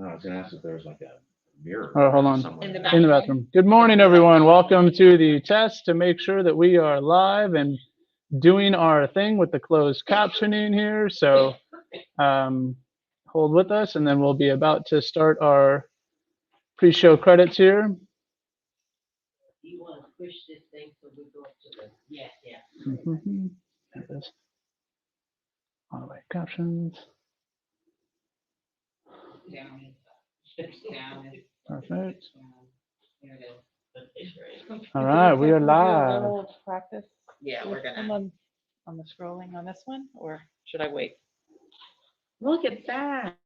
I was gonna ask if there was like a mirror. Oh, hold on. somewhere. In the In the bathroom. Good morning, everyone. Welcome to the test to make sure that we are live and doing our thing with the closed captioning here. So hold with us, and then we'll be about to start our pre-show credits here. You want to push this thing so we go up to the, yeah. There it is. Automatic captions. Down. Perfect. There it is. All right, we are Do a live. little practice. Yeah, we're with gonna. someone on the scrolling on this one, or should I wait? Look at that.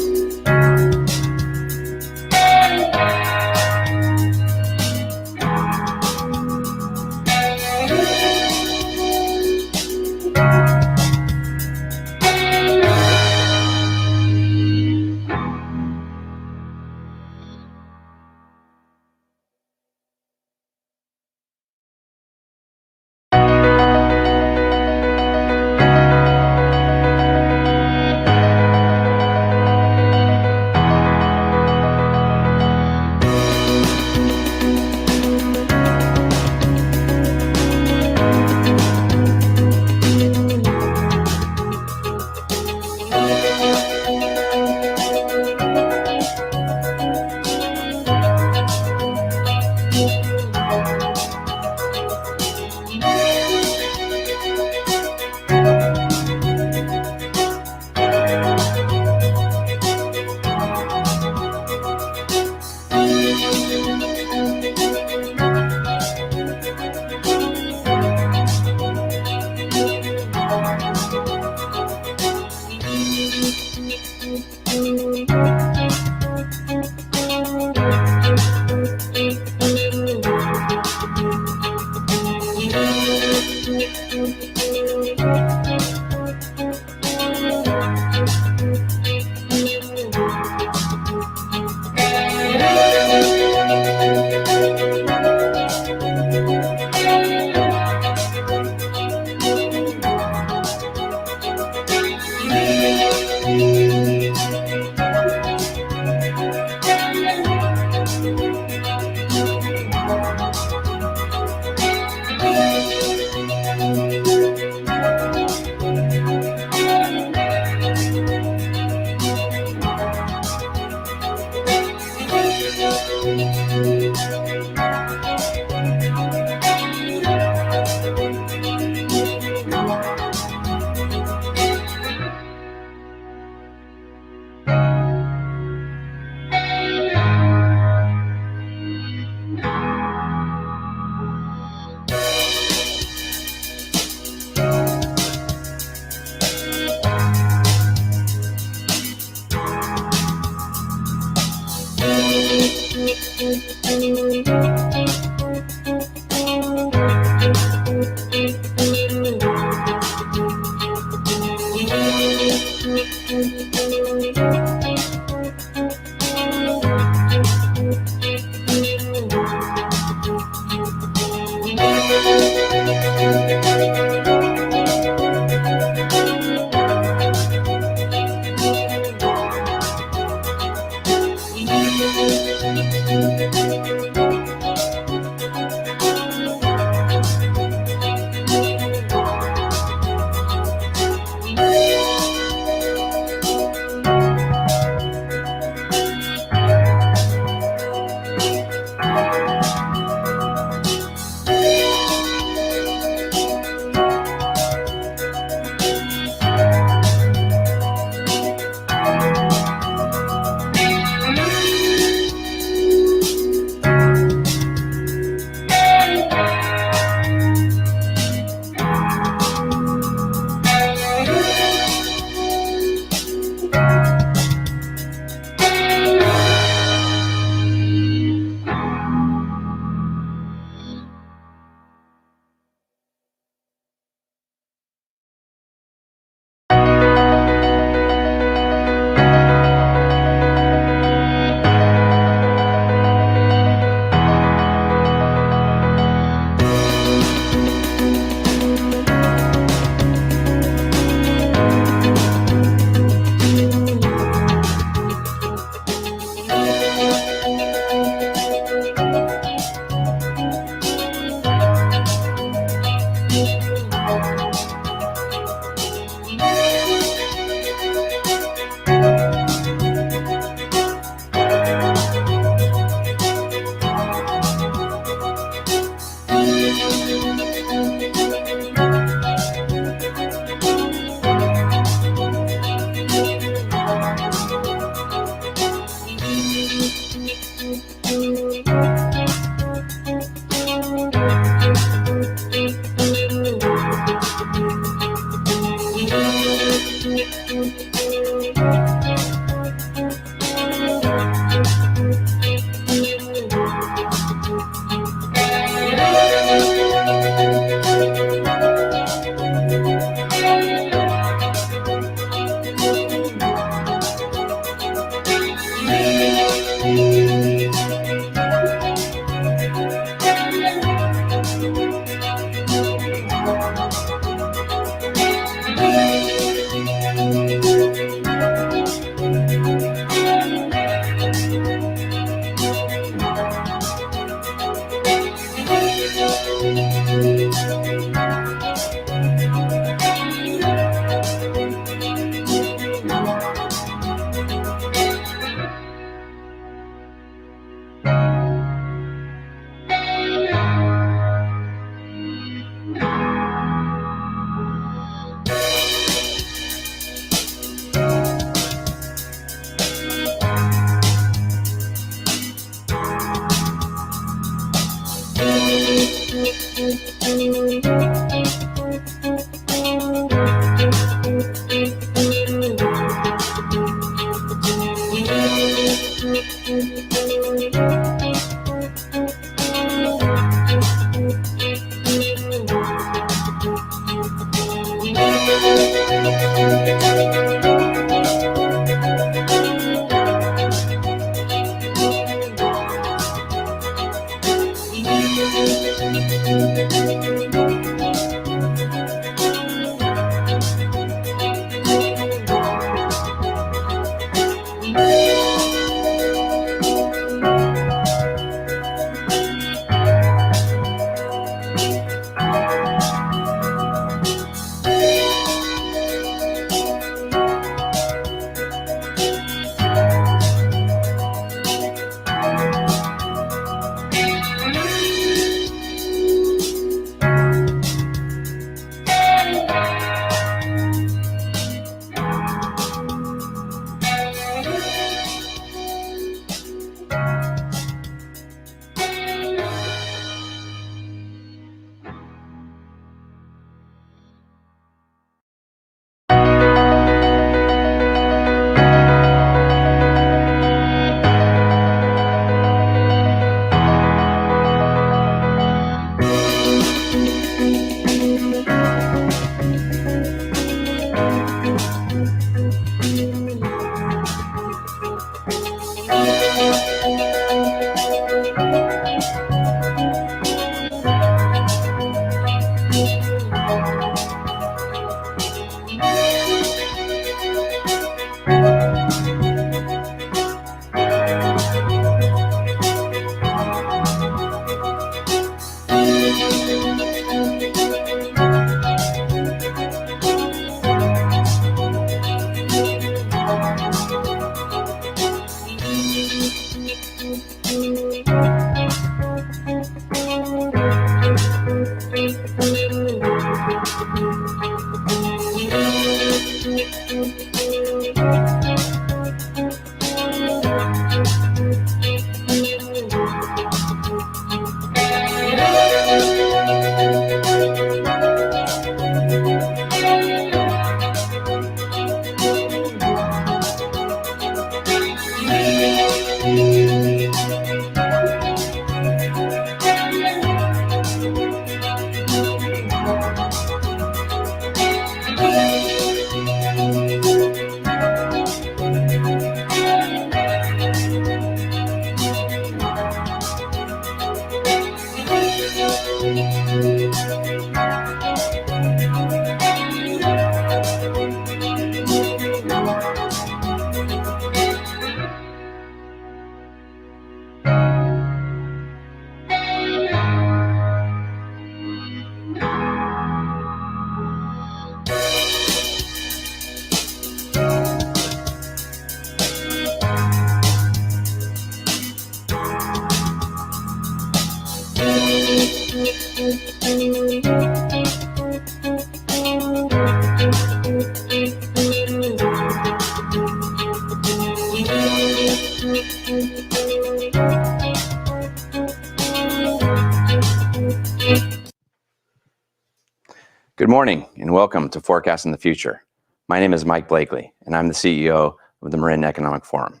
Good morning and welcome to Forecasting the Future. My name is Mike Blakely and I'm the CEO of the Marin Economic Forum.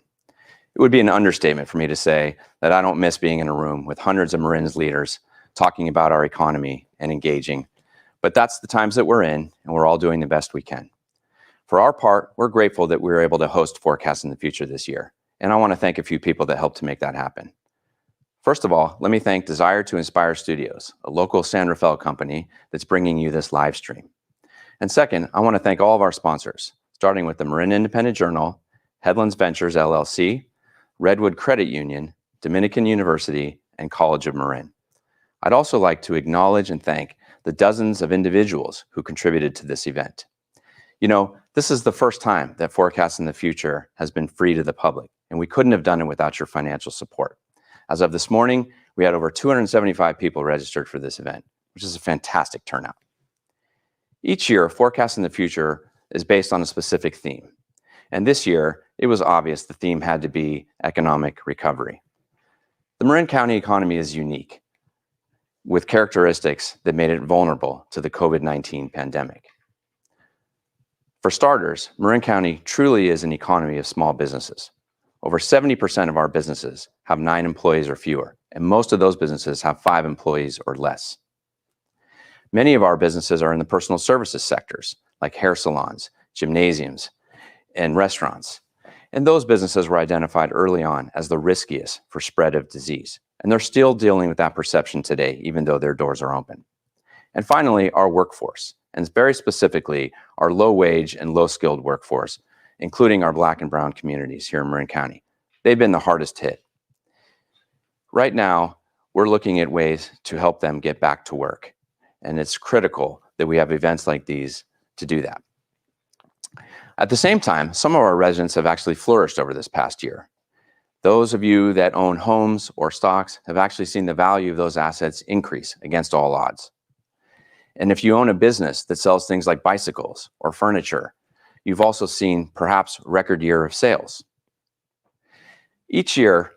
It would be an understatement for me to say that I don't miss being in a room with hundreds of Marin's leaders talking about our economy and engaging, but that's the times that we're in and we're all doing the best we can. For our part, we're grateful that we were able to host Forecasting the Future this year, and I want to thank a few people that helped to make that happen. First of all, let me thank Desire to Inspire Studios, a local San Rafael company that's bringing you this live stream. And second, I want to thank all of our sponsors, starting with the Marin Independent Journal, Headlands Ventures LLC, Redwood Credit Union, Dominican University, and College of Marin. I'd also like to acknowledge and thank the dozens of individuals who contributed to this event. You know, this is the first time that Forecasting the Future has been free to the public, and we couldn't have done it without your financial support. As of this morning, we had over 275 people registered for this event, which is a fantastic turnout. Each year, Forecasting the Future is based on a specific theme. And this year, it was obvious the theme had to be economic recovery. The Marin County economy is unique, with characteristics that made it vulnerable to the COVID-19 pandemic. For starters, Marin County truly is an economy of small businesses. Over 70% of our businesses have 9 employees or fewer, and most of those businesses have 5 employees or less. Many of our businesses are in the personal services sectors, like hair salons, gymnasiums, and restaurants. And those businesses were identified early on as the riskiest for spread of disease. And they're still dealing with that perception today, even though their doors are open. And finally, our workforce, and very specifically, our low-wage and low-skilled workforce, including our Black and brown communities here in Marin County. They've been the hardest hit. Right now, we're looking at ways to help them get back to work. And it's critical that we have events like these to do that. At the same time, some of our residents have actually flourished over this past year. Those of you that own homes or stocks have actually seen the value of those assets increase against all odds. And if you own a business that sells things like bicycles or furniture, you've also seen perhaps a record year of sales. Each year,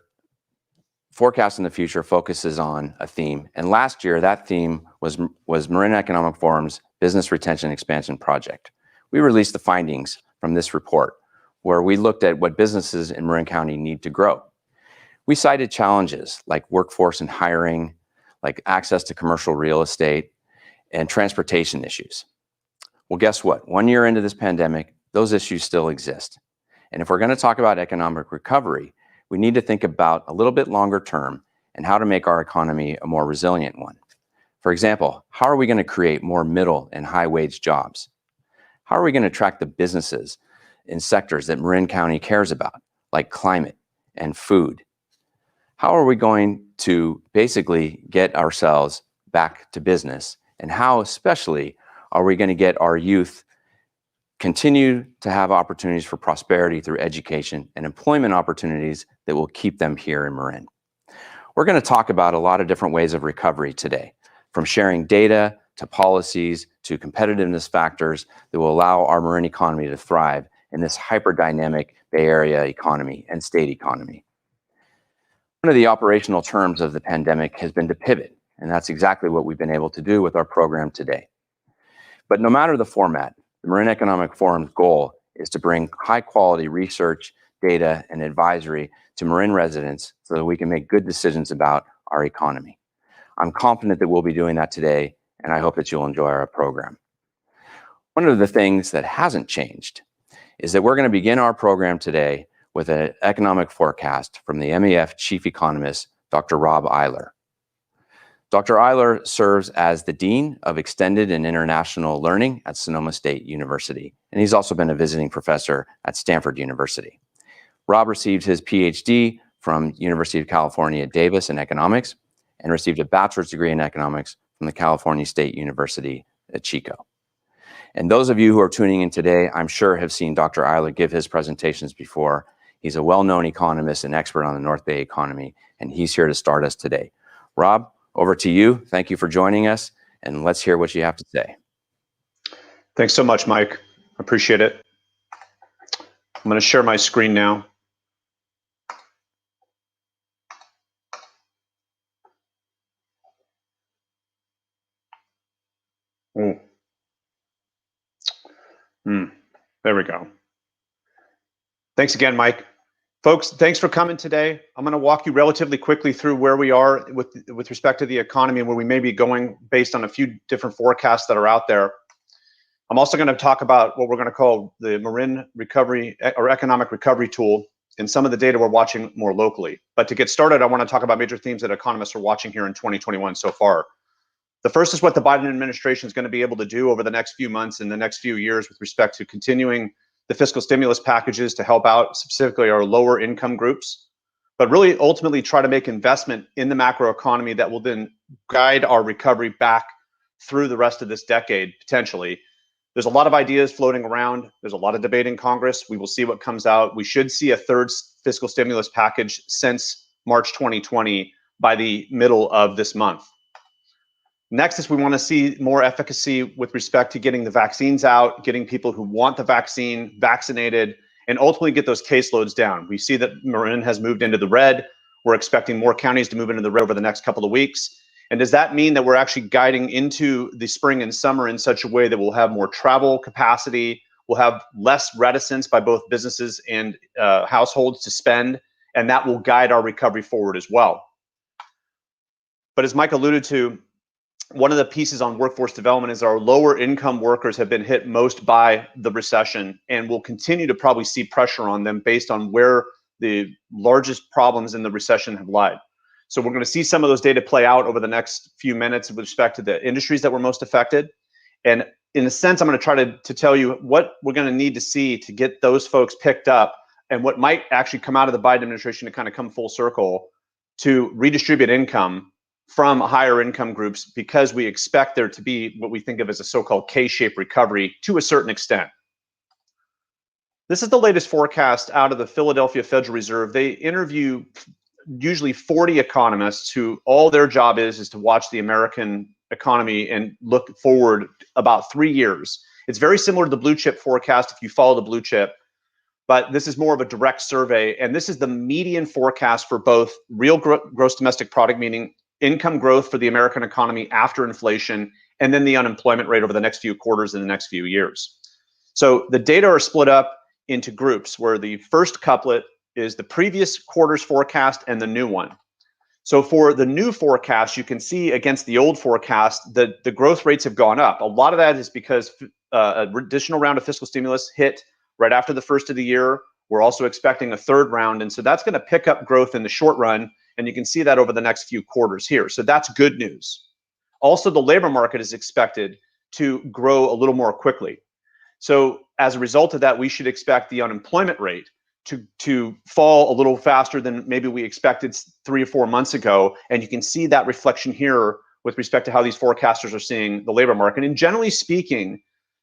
Forecasting the Future focuses on a theme. And last year, that theme was Marin Economic Forum's Business Retention Expansion Project. We released the findings from this report, where we looked at what businesses in Marin County need to grow. We cited challenges like workforce and hiring, like access to commercial real estate, and transportation issues. Well, guess what? 1 year into this pandemic, those issues still exist. And if we're going to talk about economic recovery, we need to think about a little bit longer term and how to make our economy a more resilient one. For example, how are we going to create more middle and high wage jobs? How are we going to attract the businesses in sectors that Marin County cares about, like climate and food? How are we going to basically get ourselves back to business? And how especially are we going to get our youth continue to have opportunities for prosperity through education and employment opportunities that will keep them here in Marin? We're going to talk about a lot of different ways of recovery today, from sharing data to policies to competitiveness factors that will allow our Marin economy to thrive in this hyper-dynamic Bay Area economy and state economy. One of the operational terms of the pandemic has been to pivot, and that's exactly what we've been able to do with our program today. But no matter the format, the Marin Economic Forum's goal is to bring high-quality research, data, and advisory to Marin residents so that we can make good decisions about our economy. I'm confident that we'll be doing that today, and I hope that you'll enjoy our program. One of the things that hasn't changed is that we're going to begin our program today with an economic forecast from the MEF Chief Economist, Dr. Rob Eiler. Dr. Eiler serves as the Dean of Extended and International Learning at Sonoma State University, and he's also been a visiting professor at Stanford University. Rob received his PhD from University of California, Davis in economics, and received a bachelor's degree in economics from the California State University at Chico. And those of you who are tuning in today, I'm sure have seen Dr. Eiler give his presentations before. He's a well-known economist and expert on the North Bay economy, and he's here to start us today. Rob, over to you. Thank you for joining us, and let's hear what you have to say. Thanks so much, Mike. Appreciate it. I'm going to share my screen now. There we go. Thanks again, Mike. Folks, thanks for coming today. I'm going to walk you relatively quickly through where we are with respect to the economy and where we may be going based on a few different forecasts that are out there. I'm also going to talk about what we're going to call the Marin Recovery or Economic Recovery Tool and some of the data we're watching more locally. But to get started, I want to talk about major themes that economists are watching here in 2021 so far. The first is what the Biden administration is going to be able to do over the next few months and the next few years with respect to continuing the fiscal stimulus packages to help out specifically our lower income groups, but really ultimately try to make investment in the macroeconomy that will then guide our recovery back through the rest of this decade, potentially. There's a lot of ideas floating around. There's a lot of debate in Congress. We will see what comes out. We should see a third fiscal stimulus package since March 2020 by the middle of this month. Next is we want to see more efficacy with respect to getting the vaccines out, getting people who want the vaccine vaccinated, and ultimately get those caseloads down. We see that Marin has moved into the red. We're expecting more counties to move into the red over the next couple of weeks. And does that mean that we're actually guiding into the spring and summer in such a way that we'll have more travel capacity, we'll have less reticence by both businesses and households to spend, and that will guide our recovery forward as well. But as Mike alluded to, one of the pieces on workforce development is our lower income workers have been hit most by the recession and will continue to probably see pressure on them based on where the largest problems in the recession have lied. So we're going to see some of those data play out over the next few minutes with respect to the industries that were most affected. And in a sense, I'm going to try to tell you what we're going to need to see to get those folks picked up and what might actually come out of the Biden administration to kind of come full circle to redistribute income from higher income groups, because we expect there to be what we think of as a so-called K-shaped recovery to a certain extent. This is the latest forecast out of the Philadelphia Federal Reserve. They interview usually 40 economists who all their job is to watch the American economy and look forward about 3 years. It's very similar to the blue chip forecast if you follow the blue chip, but this is more of a direct survey. And this is the median forecast for both real gross domestic product, meaning income growth for the American economy after inflation, and then the unemployment rate over the next few quarters and the next few years. So the data are split up into groups where the first couplet is the previous quarter's forecast and the new one. So for the new forecast, you can see against the old forecast that the growth rates have gone up. A lot of that is because an additional round of fiscal stimulus hit right after the first of the year. We're also expecting a third round. And so that's going to pick up growth in the short run. And you can see that over the next few quarters here. So that's good news. Also, the labor market is expected to grow a little more quickly. So as a result of that, we should expect the unemployment rate to fall a little faster than maybe we expected 3 or 4 months ago. And you can see that reflection here with respect to how these forecasters are seeing the labor market. And generally speaking,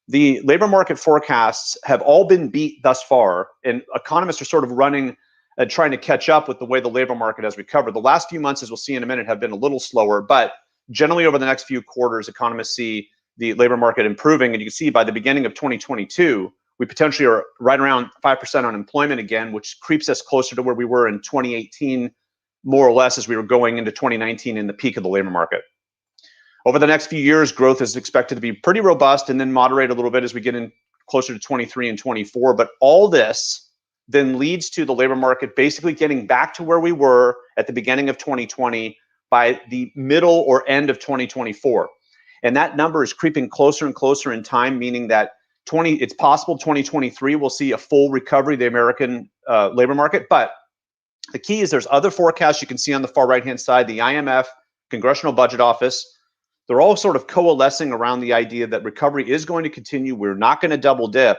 the labor market forecasts have all been beat thus far, and economists are sort of running and trying to catch up with the way the labor market has recovered. The last few months, as we'll see in a minute, have been a little slower, but generally over the next few quarters, economists see the labor market improving. And you can see by the beginning of 2022, we potentially are right around 5% unemployment again, which creeps us closer to where we were in 2018, more or less, as we were going into 2019 in the peak of the labor market. Over the next few years, growth is expected to be pretty robust and then moderate a little bit as we get in closer to 23 and 24. But all this then leads to the labor market basically getting back to where we were at the beginning of 2020 by the middle or end of 2024. And that number is creeping closer and closer in time, meaning that it's possible 2023 will see a full recovery of the American labor market. But the key is there's other forecasts you can see on the far right-hand side, the IMF, Congressional Budget Office. They're all sort of coalescing around the idea that recovery is going to continue. We're not going to double dip.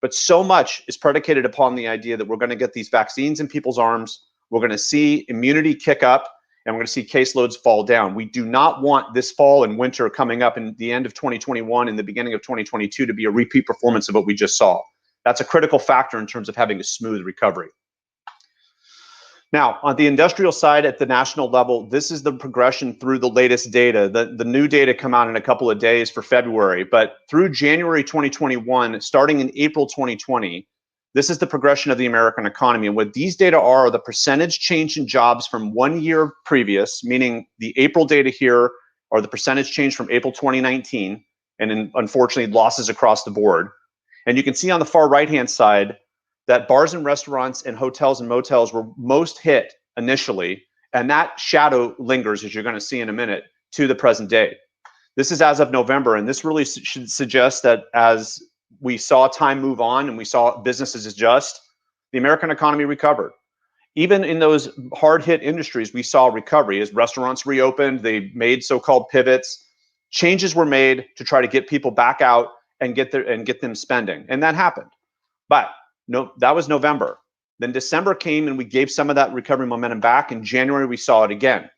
But so much is predicated upon the idea that we're going to get these vaccines in people's arms. We're going to see immunity kick up, and we're going to see caseloads fall down. We do not want this fall and winter coming up in the end of 2021 and the beginning of 2022 to be a repeat performance of what we just saw. That's a critical factor in terms of having a smooth recovery. Now, on the industrial side at the national level, this is the progression through the latest data. The new data come out in a couple of days for February, but through January 2021, starting in April 2020, this is the progression of the American economy. And what these data are the percentage change in jobs from 1 year previous, meaning the April data here are the percentage change from April 2019, and then unfortunately losses across the board. And you can see on the far right-hand side that bars and restaurants and hotels and motels were most hit initially, and that shadow lingers, as you're going to see in a minute, to the present day. This is as of November, and this really should suggest that as we saw time move on and we saw businesses adjust, the American economy recovered. Even in those hard-hit industries, we saw recovery. As restaurants reopened, they made so-called pivots. Changes were made to try to get people back out and get them spending, and that happened. But no, that was November. Then December came and we gave some of that recovery momentum back. In January, we saw it again.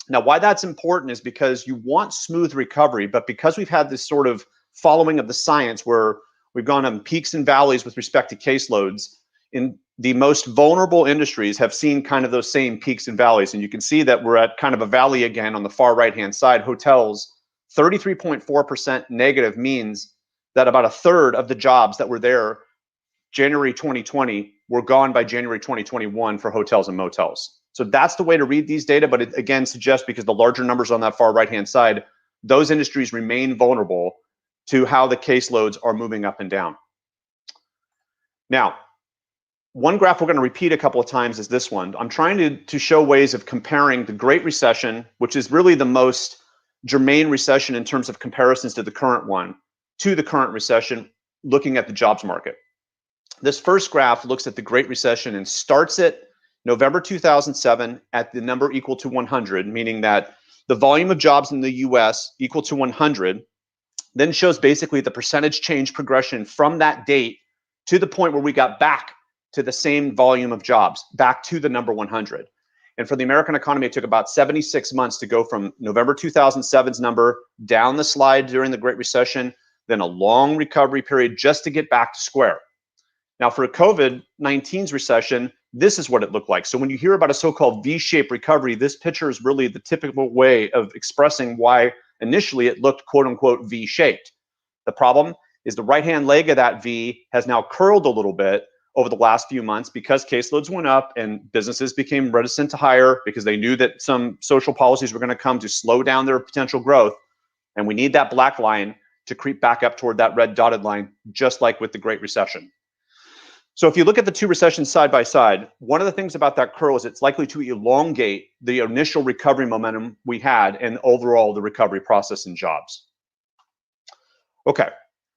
Now, why that's important is because you want smooth recovery, but because we've had this sort of following of the science where we've gone on peaks and valleys with respect to caseloads, in the most vulnerable industries have seen kind of those same peaks and valleys. And you can see that we're at kind of a valley again on the far right-hand side. Hotels, 33.4% negative means that about a third of the jobs that were there January 2020 were gone by January 2021 for hotels and motels. So that's the way to read these data, but it again suggests, because the larger numbers on that far right-hand side, those industries remain vulnerable to how the caseloads are moving up and down. Now, one graph we're going to repeat a couple of times is this one. I'm trying to show ways of comparing the Great Recession, which is really the most germane recession in terms of comparisons to the current one, to the current recession, looking at the jobs market. This first graph looks at the Great Recession and starts at November 2007 at the number equal to 100, meaning that the volume of jobs in the US equal to 100, then shows basically the percentage change progression from that date to the point where we got back to the same volume of jobs, back to the number 100. And for the American economy, it took about 76 months to go from November 2007's number down the slide during the Great Recession, then a long recovery period just to get back to square. Now, for a COVID-19's recession, this is what it looked like. So when you hear about a so-called V-shaped recovery, this picture is really the typical way of expressing why initially it looked quote unquote V-shaped. The problem is the right-hand leg of that V has now curled a little bit over the last few months because caseloads went up and businesses became reticent to hire because they knew that some social policies were going to come to slow down their potential growth. And we need that black line to creep back up toward that red dotted line, just like with the Great Recession. So if you look at the two recessions side by side, one of the things about that curl is it's likely to elongate the initial recovery momentum we had and overall the recovery process in jobs. Okay,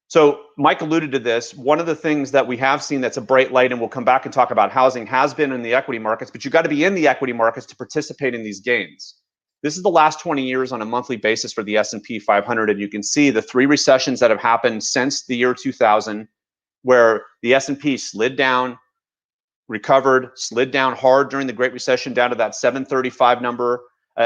so Mike alluded to this. One of the things that we have seen that's a bright light, and we'll come back and talk about housing, has been in the equity markets, but you got to be in the equity markets to participate in these gains. This is the last 20 years on a monthly basis for the S&P 500, and you can see the three recessions that have happened since the year 2000, where the S&P slid down, recovered, slid down hard during the Great Recession down to that 735 number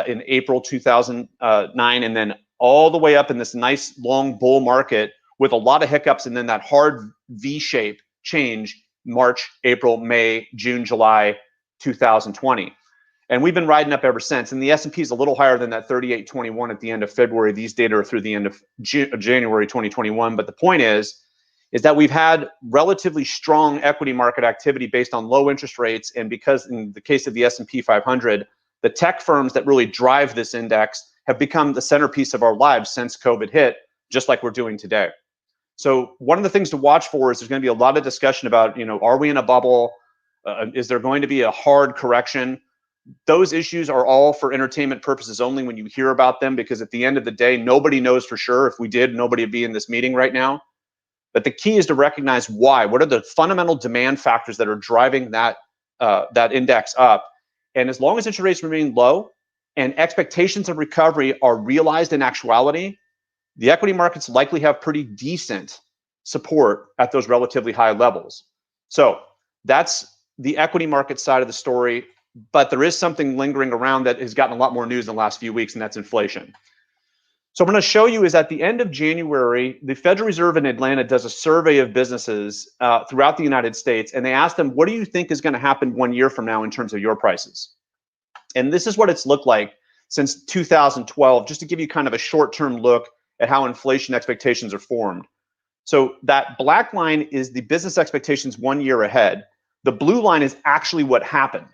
in April 2009, and then all the way up in this nice long bull market with a lot of hiccups, and then that hard V-shape change March, April, May, June, July 2020. And we've been riding up ever since. And the S&P is a little higher than that 3821 at the end of February. These data are through the end of January 2021. But the point is that we've had relatively strong equity market activity based on low interest rates. And because in the case of the S&P 500, the tech firms that really drive this index have become the centerpiece of our lives since COVID hit, just like we're doing today. So one of the things to watch for is there's going to be a lot of discussion about, are we in a bubble? Is there going to be a hard correction? Those issues are all for entertainment purposes only when you hear about them, because at the end of the day, nobody knows for sure. If we did, nobody would be in this meeting right now. But the key is to recognize why. What are the fundamental demand factors that are driving that index up? And as long as interest rates remain low and expectations of recovery are realized in actuality, the equity markets likely have pretty decent support at those relatively high levels. So that's the equity market side of the story. But there is something lingering around that has gotten a lot more news in the last few weeks, and that's inflation. So what I'm going to show you is at the end of January, the Federal Reserve in Atlanta does a survey of businesses throughout the United States, and they ask them, what do you think is going to happen 1 year from now in terms of your prices? And this is what it's looked like since 2012, just to give you kind of a short-term look at how inflation expectations are formed. So that black line is the business expectations 1 year ahead. The blue line is actually what happened.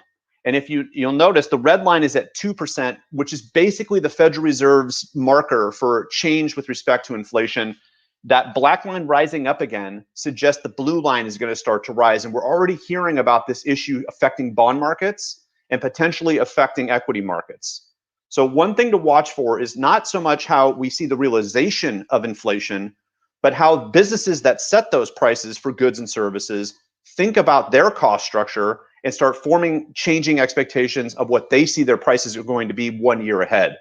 And if you'll notice, the red line is at 2%, which is basically the Federal Reserve's marker for change with respect to inflation. That black line rising up again suggests the blue line is going to start to rise. And we're already hearing about this issue affecting bond markets and potentially affecting equity markets. So one thing to watch for is not so much how we see the realization of inflation, but how businesses that set those prices for goods and services think about their cost structure and start forming changing expectations of what they see their prices are going to be 1 year ahead.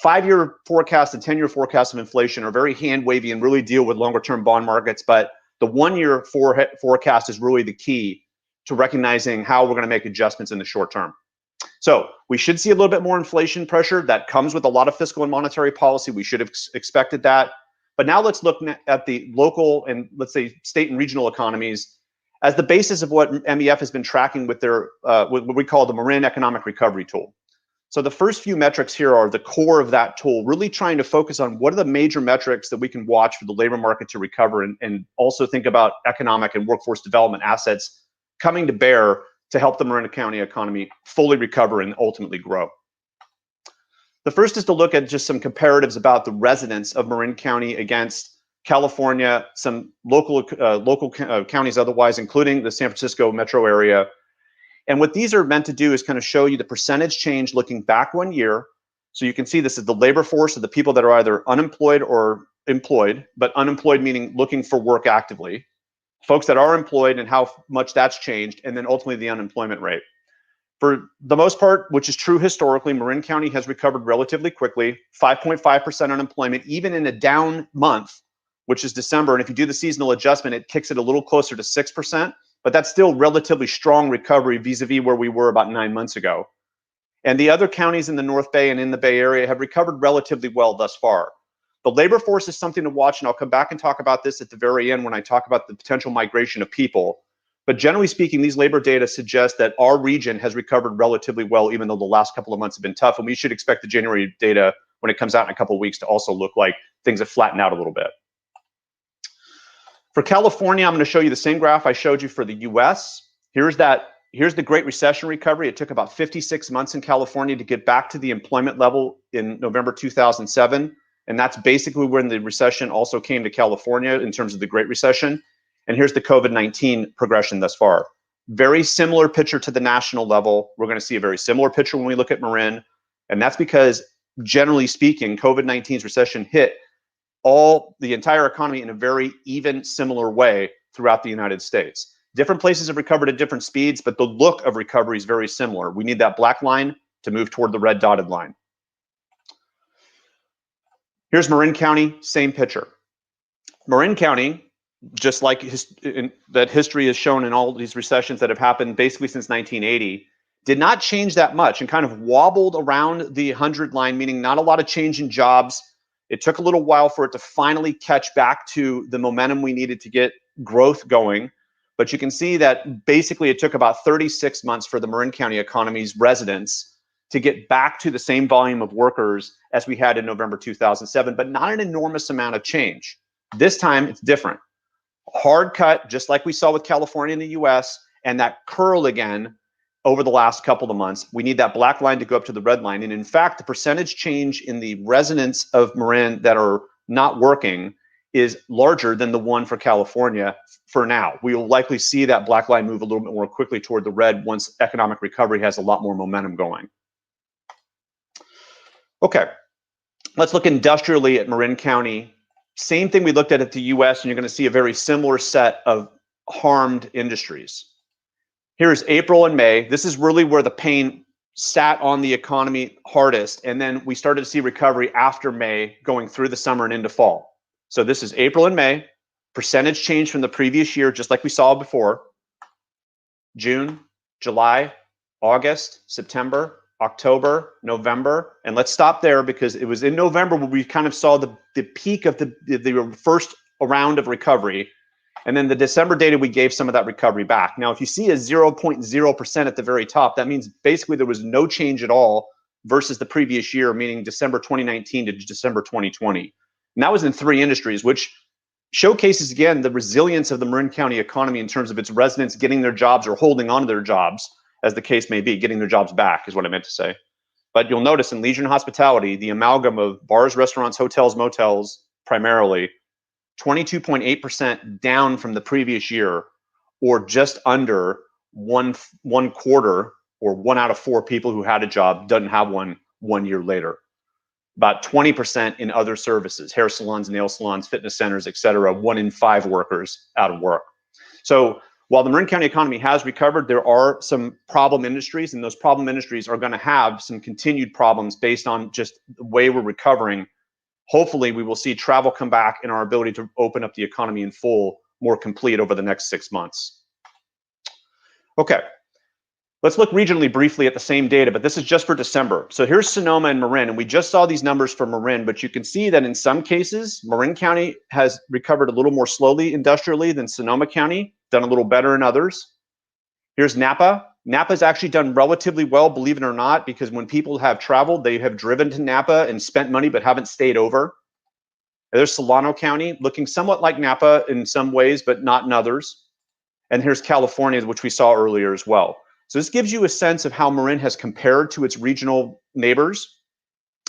5-year forecast and 10-year forecast of inflation are very hand-wavy and really deal with longer-term bond markets, but the 1 year forecast is really the key to recognizing how we're going to make adjustments in the short term. So we should see a little bit more inflation pressure. That comes with a lot of fiscal and monetary policy. We should have expected that. But now let's look at the local and, let's say, state and regional economies as the basis of what MEF has been tracking with their what we call the Marin Economic Recovery Tool. So the first few metrics here are the core of that tool, really trying to focus on what are the major metrics that we can watch for the labor market to recover, and also think about economic and workforce development assets coming to bear to help the Marin County economy fully recover and ultimately grow. The first is to look at just some comparatives about the residents of Marin County against California, some local counties otherwise, including the San Francisco metro area. And what these are meant to do is kind of show you the percentage change looking back 1 year. So you can see this is the labor force of the people that are either unemployed or employed, but unemployed meaning looking for work actively, folks that are employed and how much that's changed, and then ultimately the unemployment rate. For the most part, which is true historically, Marin County has recovered relatively quickly, 5.5% unemployment, even in a down month, which is December. And if you do the seasonal adjustment, it kicks it a little closer to 6%, but that's still relatively strong recovery vis-a-vis where we were about 9 months ago. And the other counties in the North Bay and in the Bay Area have recovered relatively well thus far. The labor force is something to watch, and I'll come back and talk about this at the very end when I talk about the potential migration of people. But generally speaking, these labor data suggest that our region has recovered relatively well, even though the last couple of months have been tough. And we should expect the January data, when it comes out in a couple of weeks, to also look like things have flattened out a little bit. For California, I'm going to show you the same graph I showed you for the US. Here's the Great Recession recovery. It took about 56 months in California to get back to the employment level in November 2007. And that's basically when the recession also came to California in terms of the Great Recession. And here's the COVID-19 progression thus far. Very similar picture to the national level. We're going to see a very similar picture when we look at Marin. And that's because, generally speaking, COVID-19's recession hit the entire economy in a very even, similar way throughout the United States. Different places have recovered at different speeds, but the look of recovery is very similar. We need that black line to move toward the red dotted line. Here's Marin County, same picture. Marin County, just like that history has shown in all these recessions that have happened basically since 1980, did not change that much and kind of wobbled around the 100 line, meaning not a lot of change in jobs. It took a little while for it to finally catch back to the momentum we needed to get growth going. But you can see that basically it took about 36 months for the Marin County economy's residents to get back to the same volume of workers as we had in November 2007, but not an enormous amount of change. This time it's different. Hard cut, just like we saw with California and the US, and that curl again over the last couple of months. We need that black line to go up to the red line. And in fact, the percentage change in the residents of Marin that are not working is larger than the one for California for now. We will likely see that black line move a little bit more quickly toward the red once economic recovery has a lot more momentum going. Okay, let's look industrially at Marin County. Same thing we looked at the US, and you're going to see a very similar set of harmed industries. Here's April and May. This is really where the pain sat on the economy hardest, and then we started to see recovery after May going through the summer and into fall. So this is April and May, percentage change from the previous year, just like we saw before. June, July, August, September, October, November, and let's stop there because it was in November where we kind of saw the peak of the first round of recovery. And then the December data, we gave some of that recovery back. Now, if you see a 0.0% at the very top, that means basically there was no change at all versus the previous year, meaning December 2019 to December 2020. And that was in 3 industries, which showcases, again, the resilience of the Marin County economy in terms of its residents getting their jobs or holding on to their jobs, as the case may be. Getting their jobs back is what I meant to say. But you'll notice in leisure and hospitality, the amalgam of bars, restaurants, hotels, motels, primarily, 22.8% down from the previous year, or just under one quarter, or 1 out of 4 people who had a job doesn't have one 1 year later. About 20% in other services, hair salons, nail salons, fitness centers, et cetera, 1 in 5 workers out of work. So while the Marin County economy has recovered, there are some problem industries, and those problem industries are going to have some continued problems based on just the way we're recovering. Hopefully, we will see travel come back and our ability to open up the economy in full more complete over the next 6 months. Okay, let's look regionally briefly at the same data, but this is just for December. So here's Sonoma and Marin, and we just saw these numbers for Marin, but you can see that in some cases, Marin County has recovered a little more slowly industrially than Sonoma County, done a little better in others. Here's Napa. Napa's actually done relatively well, believe it or not, because when people have traveled, they have driven to Napa and spent money but haven't stayed over. There's Solano County, looking somewhat like Napa in some ways, but not in others. And here's California, which we saw earlier as well. So this gives you a sense of how Marin has compared to its regional neighbors.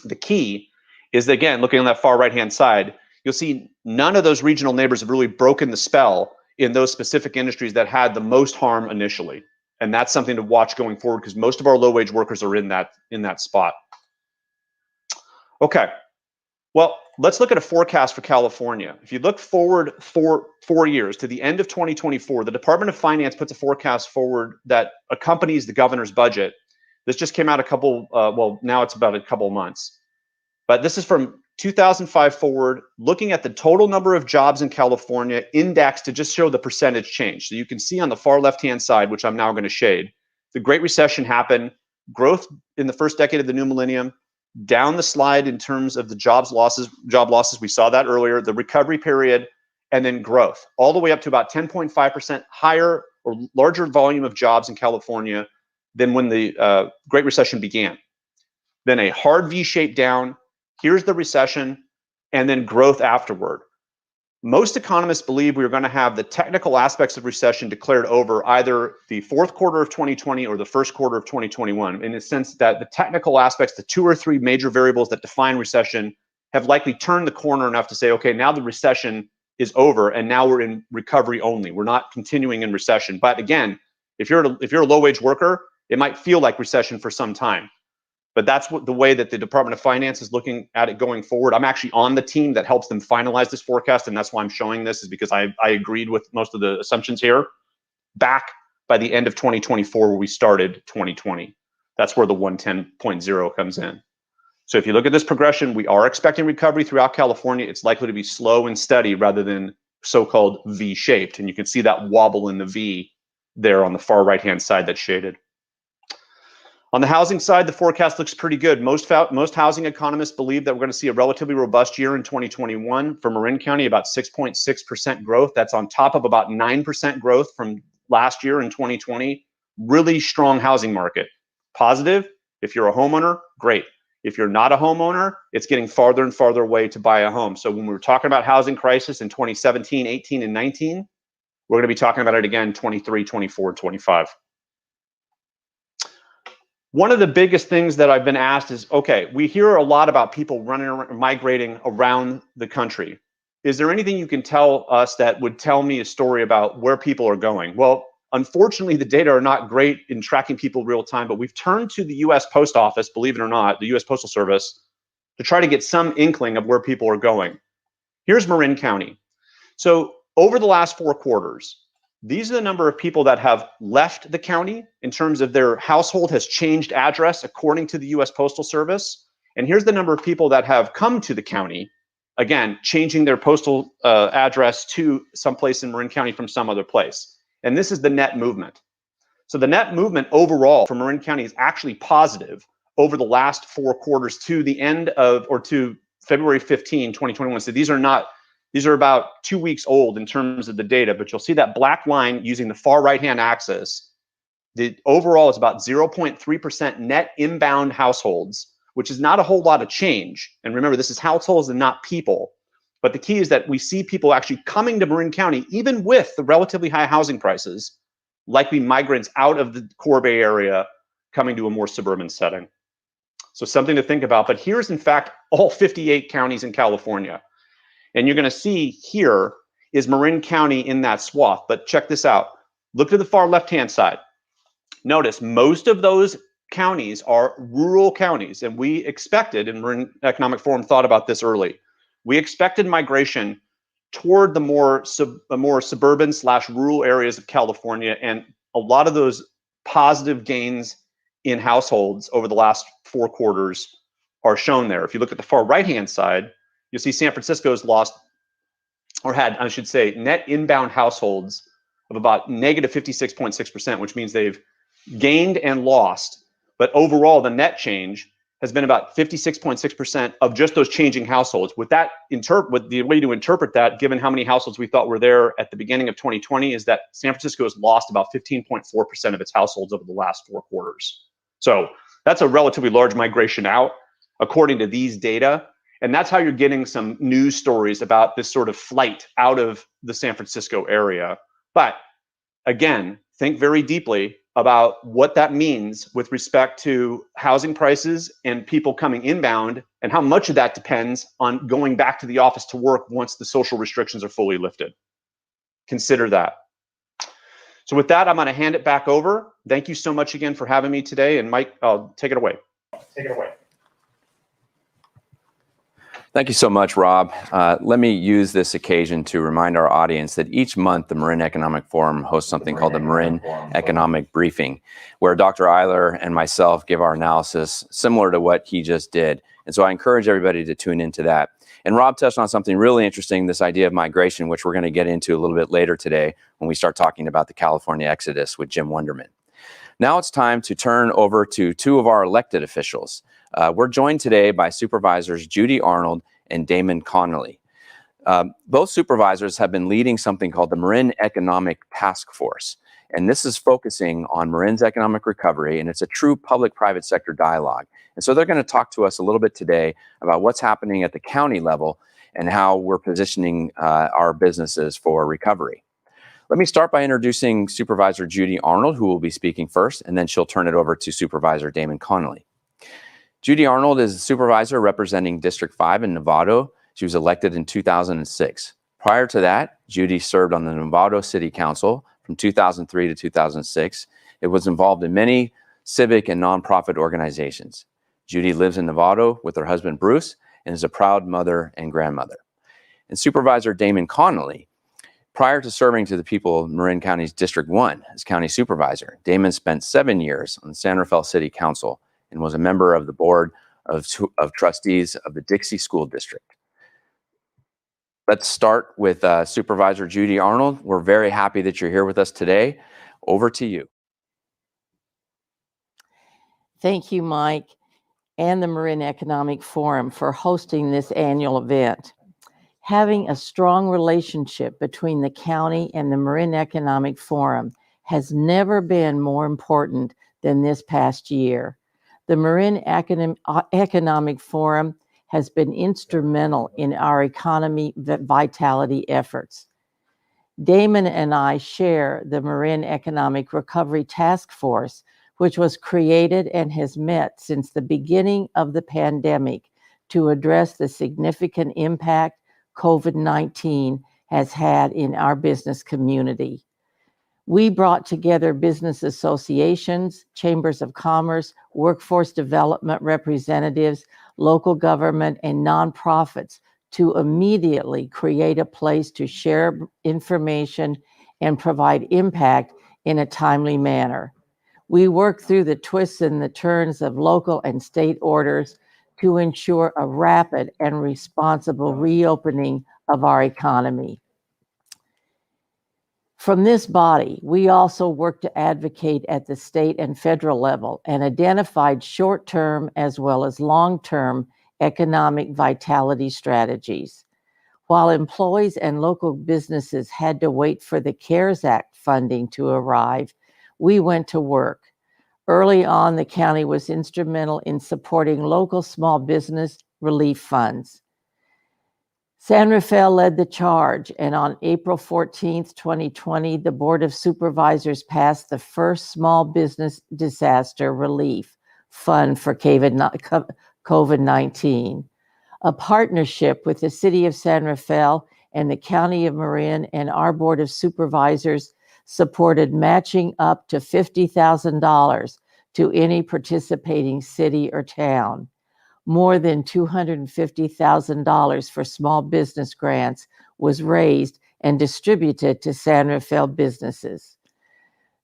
The key is that, again, looking on that far right-hand side, you'll see none of those regional neighbors have really broken the spell in those specific industries that had the most harm initially. And that's something to watch going forward because most of our low-wage workers are in that spot. Okay, well, let's look at a forecast for California. If you look forward 4 years to the end of 2024, the Department of Finance puts a forecast forward that accompanies the governor's budget. This just came out well, now it's about a couple months. But this is from 2005 forward, looking at the total number of jobs in California indexed to just show the percentage change. So you can see on the far left-hand side, which I'm now going to shade, the Great Recession happened, growth in the first decade of the new millennium, down the slide in terms of the job losses, we saw that earlier, the recovery period, and then growth, all the way up to about 10.5% higher or larger volume of jobs in California than when the Great Recession began. Then a hard V-shape down, here's the recession, and then growth afterward. Most economists believe we're going to have the technical aspects of recession declared over either the fourth quarter of 2020 or the first quarter of 2021, in the sense that the technical aspects, the 2 or 3 major variables that define recession, have likely turned the corner enough to say, okay, now the recession is over and now we're in recovery only. We're not continuing in recession. But again, if you're a low-wage worker, it might feel like recession for some time. But that's the way that the Department of Finance is looking at it going forward. I'm actually on the team that helps them finalize this forecast, and that's why I'm showing this, is because I agreed with most of the assumptions here back by the end of 2024, where we started 2020. That's where the 110.0 comes in. So if you look at this progression, we are expecting recovery throughout California. It's likely to be slow and steady rather than so-called V-shaped. And you can see that wobble in the V there on the far right-hand side that's shaded. On the housing side, the forecast looks pretty good. Most housing economists believe that we're going to see a relatively robust year in 2021. For Marin County, about 6.6% growth. That's on top of about 9% growth from last year in 2020. Really strong housing market. Positive, if you're a homeowner, great. If you're not a homeowner, it's getting farther and farther away to buy a home. So when we were talking about housing crisis in 2017, 18, and 19, we're going to be talking about it again 23, 24, 25. One of the biggest things that I've been asked is, okay, we hear a lot about people migrating around the country. Is there anything you can tell us that would tell me a story about where people are going? Well, unfortunately, the data are not great in tracking people real time, but we've turned to the US Post Office, believe it or not, the US Postal Service, to try to get some inkling of where people are going. Here's Marin County. So over the last 4 quarters, these are the number of people that have left the county in terms of their household has changed address according to the US Postal Service. And here's the number of people that have come to the county, again, changing their postal address to someplace in Marin County from some other place. And this is the net movement. So the net movement overall for Marin County is actually positive over the last 4 quarters to the end of, or to February 15, 2021. So these are about 2 weeks old in terms of the data, but you'll see that black line using the far right-hand axis. The overall is about 0.3% net inbound households, which is not a whole lot of change. And remember, this is households and not people. But the key is that we see people actually coming to Marin County, even with the relatively high housing prices, likely migrants out of the core Bay Area coming to a more suburban setting. So something to think about. But here's, in fact, all 58 counties in California. And you're going to see here is Marin County in that swath. But check this out. Look to the far left-hand side. Notice most of those counties are rural counties. And we expected, and Marin Economic Forum thought about this early, we expected migration toward the more suburban / rural areas of California. And a lot of those positive gains in households over the last 4 quarters are shown there. If you look at the far right-hand side, you'll see San Francisco's lost, or had, I should say, net inbound households of about negative 56.6%, which means they've gained and lost. But overall, the net change has been about 56.6% of just those changing households. With that, with the way to interpret that, given how many households we thought were there at the beginning of 2020, is that San Francisco has lost about 15.4% of its households over the last 4 quarters. So that's a relatively large migration out, according to these data. And that's how you're getting some news stories about this sort of flight out of the San Francisco area. But again, think very deeply about what that means with respect to housing prices and people coming inbound, and how much of that depends on going back to the office to work once the social restrictions are fully lifted. Consider that. So with that, I'm going to hand it back over. Thank you so much again for having me today. And Mike, take it away. Take it away. Thank you so much, Rob. Let me use this occasion to remind our audience that each month the Marin Economic Forum hosts something called the Marin Economic Briefing, where Dr. Eiler and myself give our analysis similar to what he just did. And so I encourage everybody to tune into that. And Rob touched on something really interesting, this idea of migration, which we're going to get into a little bit later today when we start talking about the California Exodus with Jim Wunderman. Now it's time to turn over to two of our elected officials. We're joined today by Supervisors Judy Arnold and Damon Connolly. Both supervisors have been leading something called the Marin Economic Task Force. And this is focusing on Marin's economic recovery, and it's a true public-private sector dialogue. And so they're going to talk to us a little bit today about what's happening at the county level and how we're positioning our businesses for recovery. Let me start by introducing Supervisor Judy Arnold, who will be speaking first, and then she'll turn it over to Supervisor Damon Connolly. Judy Arnold is a supervisor representing District 5 in Novato. She was elected in 2006. Prior to that, Judy served on the Novato City Council from 2003 to 2006. It was involved in many civic and nonprofit organizations. Judy lives in Novato with her husband, Bruce, and is a proud mother and grandmother. And Supervisor Damon Connolly, prior to serving to the people of Marin County's District 1 as county supervisor, Damon spent 7 years on the San Rafael City Council and was a member of the board of trustees of the Dixie School District. Let's start with Supervisor Judy Arnold. We're very happy that you're here with us today. Over to you. Thank you, Mike, and the Marin Economic Forum for hosting this annual event. Having a strong relationship between the county and the Marin Economic Forum has never been more important than this past year. The Marin Economic Forum has been instrumental in our economy vitality efforts. Damon and I share the Marin Economic Recovery Task Force, which was created and has met since the beginning of the pandemic to address the significant impact COVID-19 has had in our business community. We brought together business associations, chambers of commerce, workforce development representatives, local government, and nonprofits to immediately create a place to share information and provide impact in a timely manner. We worked through the twists and the turns of local and state orders to ensure a rapid and responsible reopening of our economy. From this body, we also work to advocate at the state and federal level and identified short-term as well as long-term economic vitality strategies. While employees and local businesses had to wait for the CARES Act funding to arrive, we went to work. Early on, the county was instrumental in supporting local small business relief funds. San Rafael led the charge, and on April 14th, 2020, the Board of Supervisors passed the first small business disaster relief fund for COVID-19. A partnership with the City of San Rafael and the County of Marin and our Board of Supervisors supported matching up to $50,000 to any participating city or town. More than $250,000 for small business grants was raised and distributed to San Rafael businesses.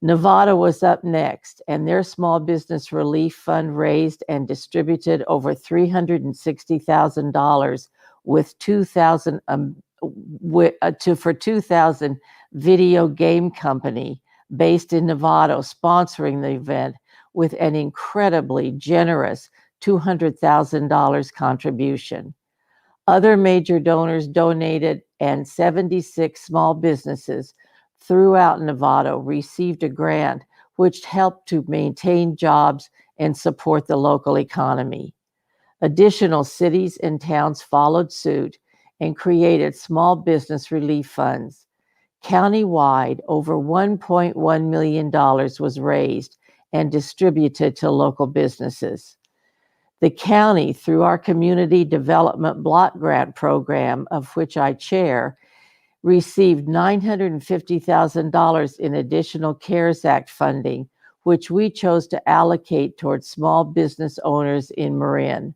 Nevada was up next, and their small business relief fund raised and distributed over $360,000 with 2,000 video game company based in Nevada sponsoring the event with an incredibly generous $200,000 contribution. Other major donors donated, and 76 small businesses throughout Nevada received a grant which helped to maintain jobs and support the local economy. Additional cities and towns followed suit and created small business relief funds. Countywide, over $1.1 million was raised and distributed to local businesses. The county, through our Community Development Block Grant Program, of which I chair, received $950,000 in additional CARES Act funding, which we chose to allocate towards small business owners in Marin.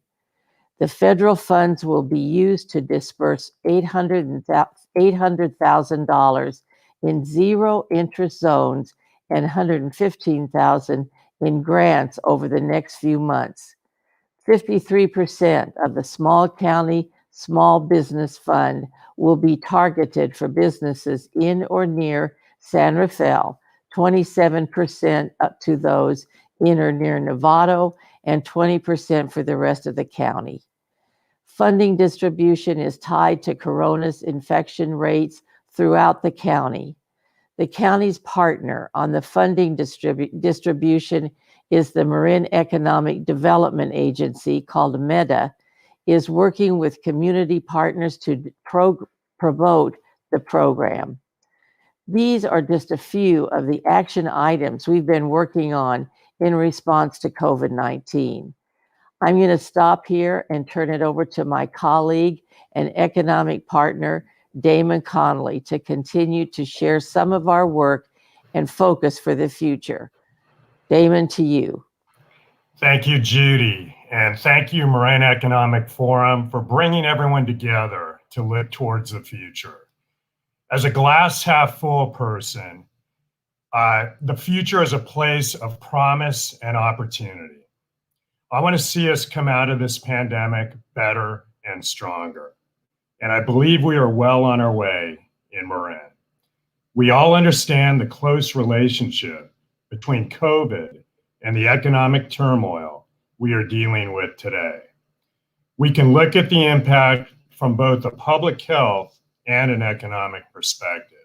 The federal funds will be used to disperse $800,000 in zero interest zones and $115,000 in grants over the next few months. 53% of the Small County Small Business Fund will be targeted for businesses in or near San Rafael, 27% up to those in or near Novato, and 20% for the rest of the county. Funding distribution is tied to corona's infection rates throughout the county. The county's partner on the funding distribution is the Marin Economic Development Agency, called MEDA, is working with community partners to promote the program. These are just a few of the action items we've been working on in response to COVID-19. I'm going to stop here and turn it over to my colleague and economic partner, Damon Connolly, to continue to share some of our work and focus for the future. Damon, to you. Thank you, Judy, and thank you, Marin Economic Forum, for bringing everyone together to look towards the future. As a glass half full person, the future is a place of promise and opportunity. I want to see us come out of this pandemic better and stronger. And I believe we are well on our way in Marin. We all understand the close relationship between COVID and the economic turmoil we are dealing with today. We can look at the impact from both a public health and an economic perspective.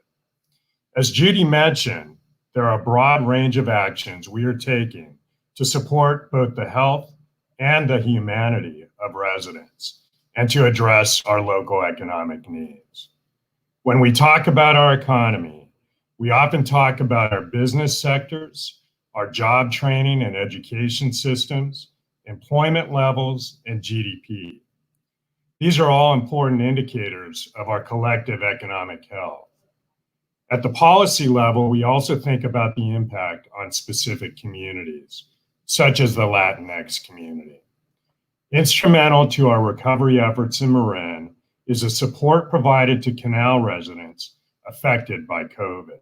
As Judy mentioned, there are a broad range of actions we are taking to support both the health and the humanity of residents and to address our local economic needs. When we talk about our economy, we often talk about our business sectors, our job training and education systems, employment levels, and GDP. These are all important indicators of our collective economic health. At the policy level, we also think about the impact on specific communities, such as the Latinx community. Instrumental to our recovery efforts in Marin is the support provided to Canal residents affected by COVID.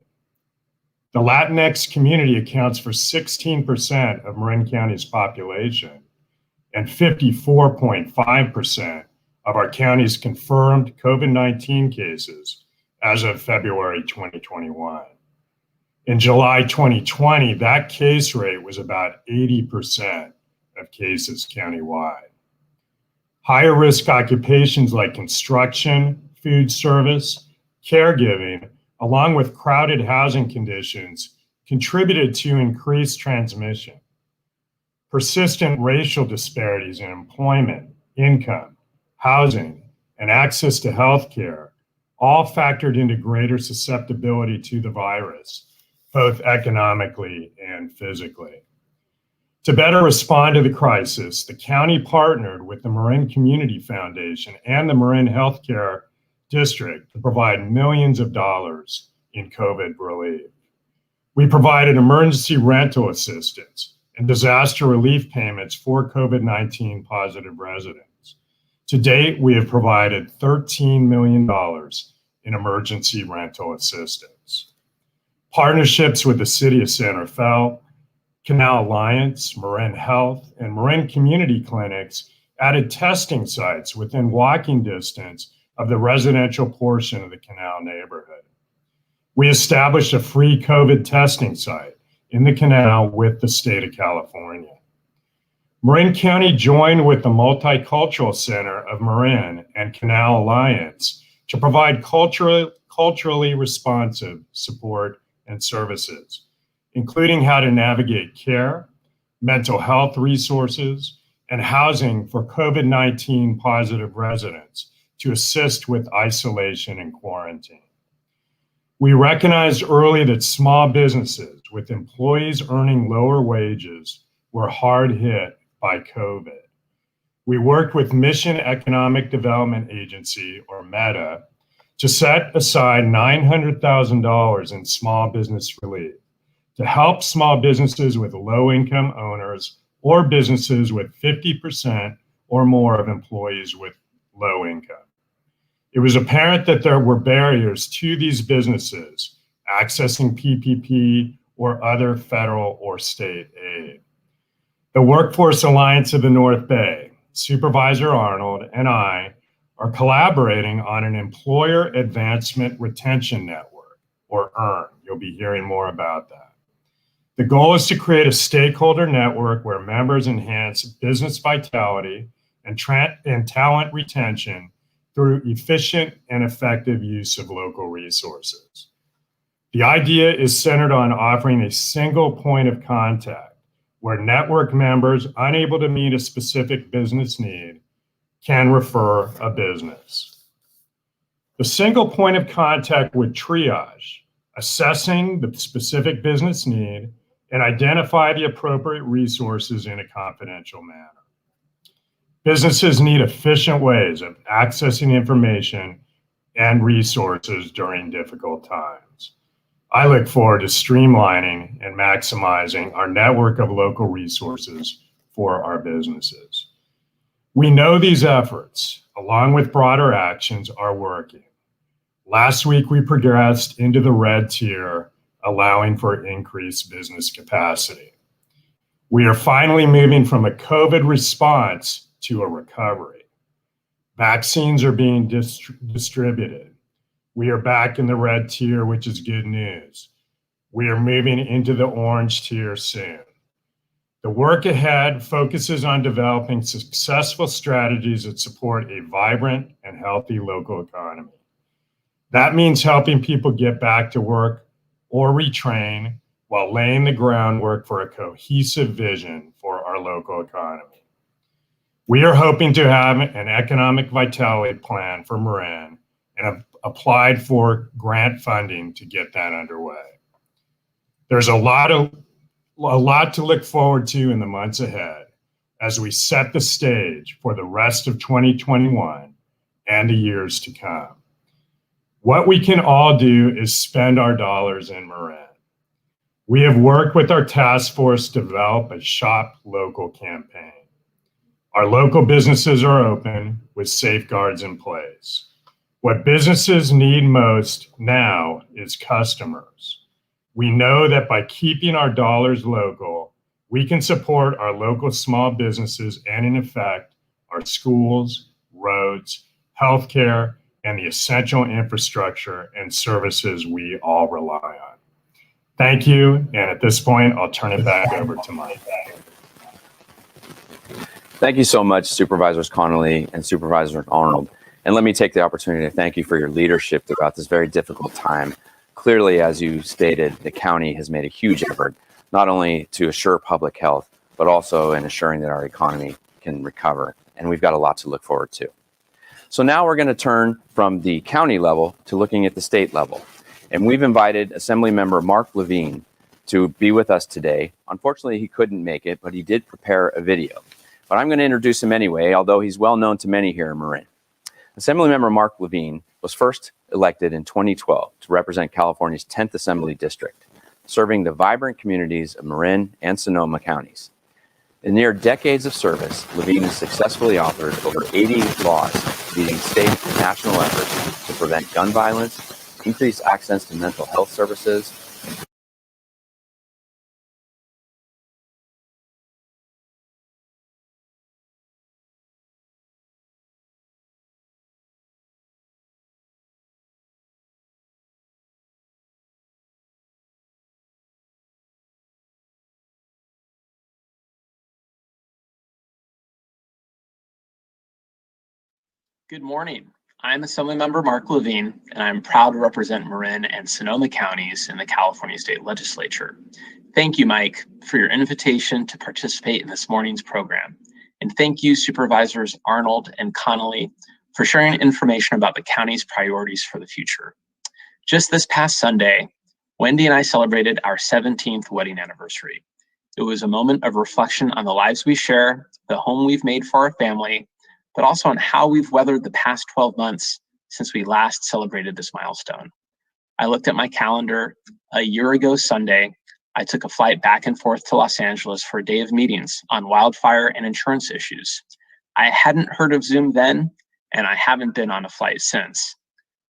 The Latinx community accounts for 16% of Marin County's population and 54.5% of our county's confirmed COVID-19 cases as of February 2021. In July 2020, that case rate was about 80% of cases countywide. Higher risk occupations like construction, food service, caregiving, along with crowded housing conditions, contributed to increased transmission. Persistent racial disparities in employment, income, housing, and access to health care all factored into greater susceptibility to the virus, both economically and physically. To better respond to the crisis, the county partnered with the Marin Community Foundation and the Marin Healthcare District to provide millions of dollars in COVID relief. We provided emergency rental assistance and disaster relief payments for COVID-19 positive residents. To date, we have provided $13 million in emergency rental assistance. Partnerships with the City of San Rafael, Canal Alliance, Marin Health, and Marin Community Clinics added testing sites within walking distance of the residential portion of the Canal neighborhood. We established a free COVID testing site in the Canal with the state of California. Marin County joined with the Multicultural Center of Marin and Canal Alliance to provide culturally responsive support and services, including how to navigate care, mental health resources, and housing for COVID-19 positive residents to assist with isolation and quarantine. We recognized early that small businesses with employees earning lower wages were hard hit by COVID. We worked with Mission Economic Development Agency, or MEDA, to set aside $900,000 in small business relief to help small businesses with low-income owners or businesses with 50% or more of employees with low income. It was apparent that there were barriers to these businesses accessing PPP or other federal or state aid. The Workforce Alliance of the North Bay, Supervisor Arnold, and I are collaborating on an Employer Advancement Retention Network, or EARN. You'll be hearing more about that. The goal is to create a stakeholder network where members enhance business vitality and talent retention through efficient and effective use of local resources. The idea is centered on offering a single point of contact where network members unable to meet a specific business need can refer a business. The single point of contact would triage, assessing the specific business need, and identify the appropriate resources in a confidential manner. Businesses need efficient ways of accessing information and resources during difficult times. I look forward to streamlining and maximizing our network of local resources for our businesses. We know these efforts, along with broader actions, are working. Last week, we progressed into the red tier, allowing for increased business capacity. We are finally moving from a COVID response to a recovery. Vaccines are being distributed. We are back in the red tier, which is good news. We are moving into the orange tier soon. The work ahead focuses on developing successful strategies that support a vibrant and healthy local economy. That means helping people get back to work or retrain while laying the groundwork for a cohesive vision for our local economy. We are hoping to have an economic vitality plan for Marin and have applied for grant funding to get that underway. There's a lot to look forward to in the months ahead as we set the stage for the rest of 2021 and the years to come. What we can all do is spend our dollars in Marin. We have worked with our task force to develop a Shop Local campaign. Our local businesses are open with safeguards in place. What businesses need most now is customers. We know that by keeping our dollars local, we can support our local small businesses and, in effect, our schools, roads, healthcare, and the essential infrastructure and services we all rely on. Thank you, and at this point, I'll turn it back over to Mike. Thank you so much, Supervisors Connolly and Supervisor Arnold. And let me take the opportunity to thank you for your leadership throughout this very difficult time. Clearly, as you stated, the county has made a huge effort, not only to assure public health, but also in assuring that our economy can recover. And we've got a lot to look forward to. So now we're going to turn from the county level to looking at the state level. And we've invited Assemblymember Mark Levine to be with us today. Unfortunately, he couldn't make it, but he did prepare a video. But I'm going to introduce him anyway, although he's well known to many here in Marin. Assemblymember Mark Levine was first elected in 2012 to represent California's 10th Assembly District, serving the vibrant communities of Marin and Sonoma counties. In near decades of service, Levine has successfully authored over 80 laws leading state and national efforts to prevent gun violence, increase access to mental health services, Good morning. I'm Assemblymember Mark Levine, and I'm proud to represent Marin and Sonoma counties in the California State Legislature. Thank you, Mike, for your invitation to participate in this morning's program. And thank you, Supervisors Arnold and Connolly, for sharing information about the county's priorities for the future. Just this past Sunday, Wendy and I celebrated our 17th wedding anniversary. It was a moment of reflection on the lives we share, the home we've made for our family, but also on how we've weathered the past 12 months since we last celebrated this milestone. I looked at my calendar. A year ago Sunday, I took a flight back and forth to Los Angeles for a day of meetings on wildfire and insurance issues. I hadn't heard of Zoom then, and I haven't been on a flight since.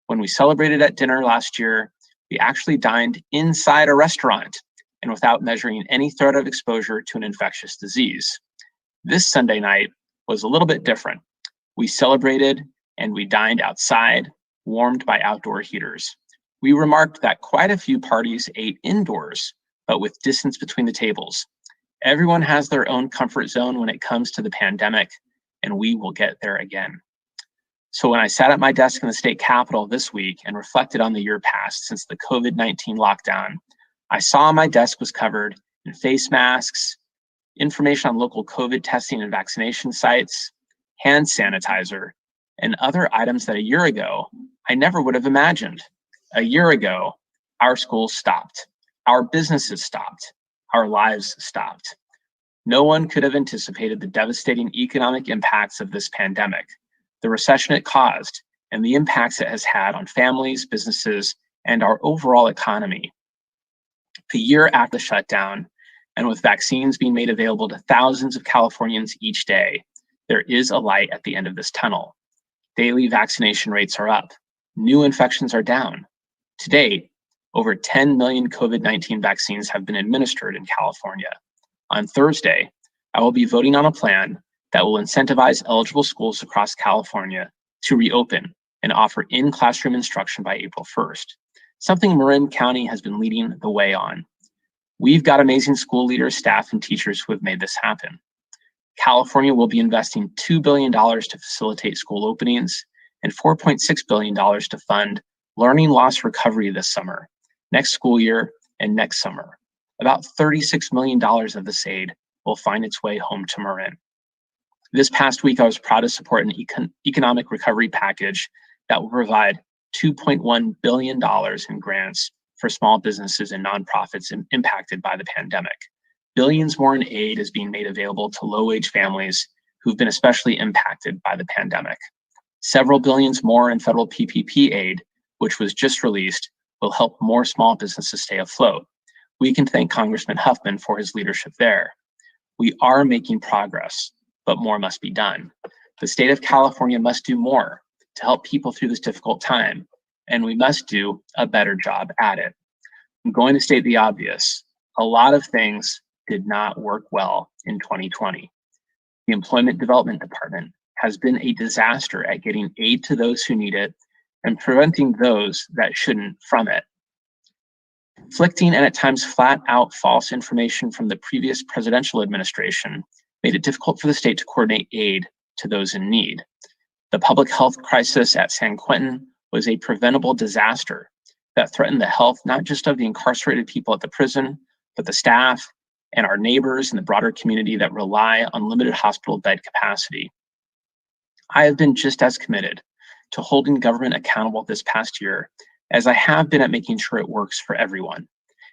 When we celebrated at dinner last year, we actually dined inside a restaurant and without measuring any threat of exposure to an infectious disease. This Sunday night was a little bit different. We celebrated and we dined outside, warmed by outdoor heaters. We remarked that quite a few parties ate indoors, but with distance between the tables. Everyone has their own comfort zone when it comes to the pandemic, and we will get there again. So when I sat at my desk in the state capitol this week and reflected on the year past since the COVID-19 lockdown, I saw my desk was covered in face masks, information on local COVID testing and vaccination sites, hand sanitizer, and other items that a year ago I never would have imagined. A year ago, our schools stopped, our businesses stopped, our lives stopped. No one could have anticipated the devastating economic impacts of this pandemic, the recession it caused, and the impacts it has had on families, businesses, and our overall economy. A year after the shutdown, and with vaccines being made available to thousands of Californians each day, there is a light at the end of this tunnel. Daily vaccination rates are up. New infections are down. To date, over 10 million COVID-19 vaccines have been administered in California. On Thursday, I will be voting on a plan that will incentivize eligible schools across California to reopen and offer in-classroom instruction by April 1st, something Marin County has been leading the way on. We've got amazing school leaders, staff, and teachers who have made this happen. California will be investing $2 billion to facilitate school openings and $4.6 billion to fund learning loss recovery this summer, next school year, and next summer. About $36 million of this aid will find its way home to Marin. This past week, I was proud to support an economic recovery package that will provide $2.1 billion in grants for small businesses and nonprofits impacted by the pandemic. Billions more in aid is being made available to low-wage families who've been especially impacted by the pandemic. Several billions more in federal PPP aid, which was just released, will help more small businesses stay afloat. We can thank Congressman Huffman for his leadership there. We are making progress, but more must be done. The state of California must do more to help people through this difficult time, and we must do a better job at it. I'm going to state the obvious. A lot of things did not work well in 2020. The Employment Development Department has been a disaster at getting aid to those who need it and preventing those that shouldn't from it. Inflicting and at times flat out false information from the previous presidential administration made it difficult for the state to coordinate aid to those in need. The public health crisis at San Quentin was a preventable disaster that threatened the health not just of the incarcerated people at the prison, but the staff and our neighbors and the broader community that rely on limited hospital bed capacity. I have been just as committed to holding government accountable this past year as I have been at making sure it works for everyone.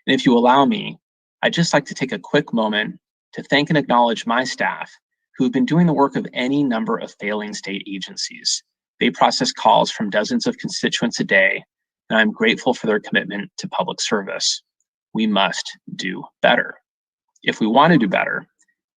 And if you allow me, I'd just like to take a quick moment to thank and acknowledge my staff who've been doing the work of any number of failing state agencies. They process calls from dozens of constituents a day, and I'm grateful for their commitment to public service. We must do better. If we want to do better,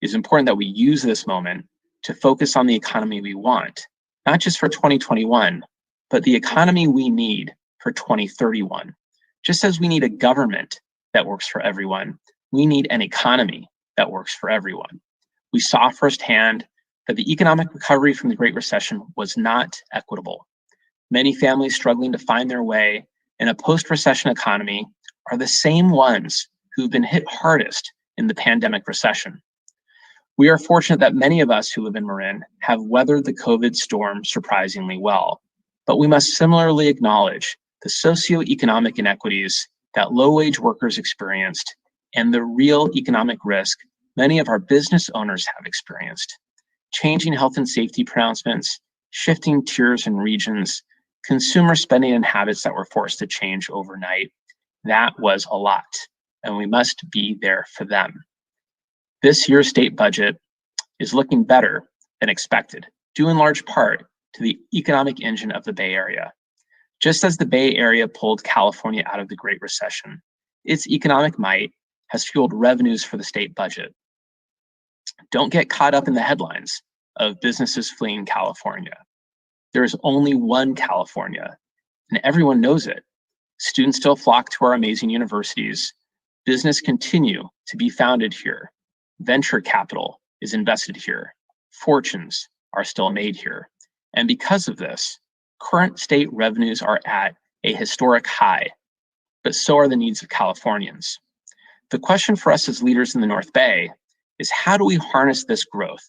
it's important that we use this moment to focus on the economy we want, not just for 2021, but the economy we need for 2031. Just as we need a government that works for everyone, we need an economy that works for everyone. We saw firsthand that the economic recovery from the Great Recession was not equitable. Many families struggling to find their way in a post-recession economy are the same ones who've been hit hardest in the pandemic recession. We are fortunate that many of us who live in Marin have weathered the COVID storm surprisingly well, but we must similarly acknowledge the socioeconomic inequities that low-wage workers experienced and the real economic risk many of our business owners have experienced. Changing health and safety pronouncements, shifting tiers and regions, consumer spending and habits that were forced to change overnight. That was a lot, and we must be there for them. This year's state budget is looking better than expected, due in large part to the economic engine of the Bay Area. Just as the Bay Area pulled California out of the Great Recession, its economic might has fueled revenues for the state budget. Don't get caught up in the headlines. of businesses fleeing California. There is only one California, and everyone knows it. Students still flock to our amazing universities. Business continue to be founded here. Venture capital is invested here. Fortunes are still made here. And because of this, current state revenues are at a historic high, but so are the needs of Californians. The question for us as leaders in the North Bay is, how do we harness this growth,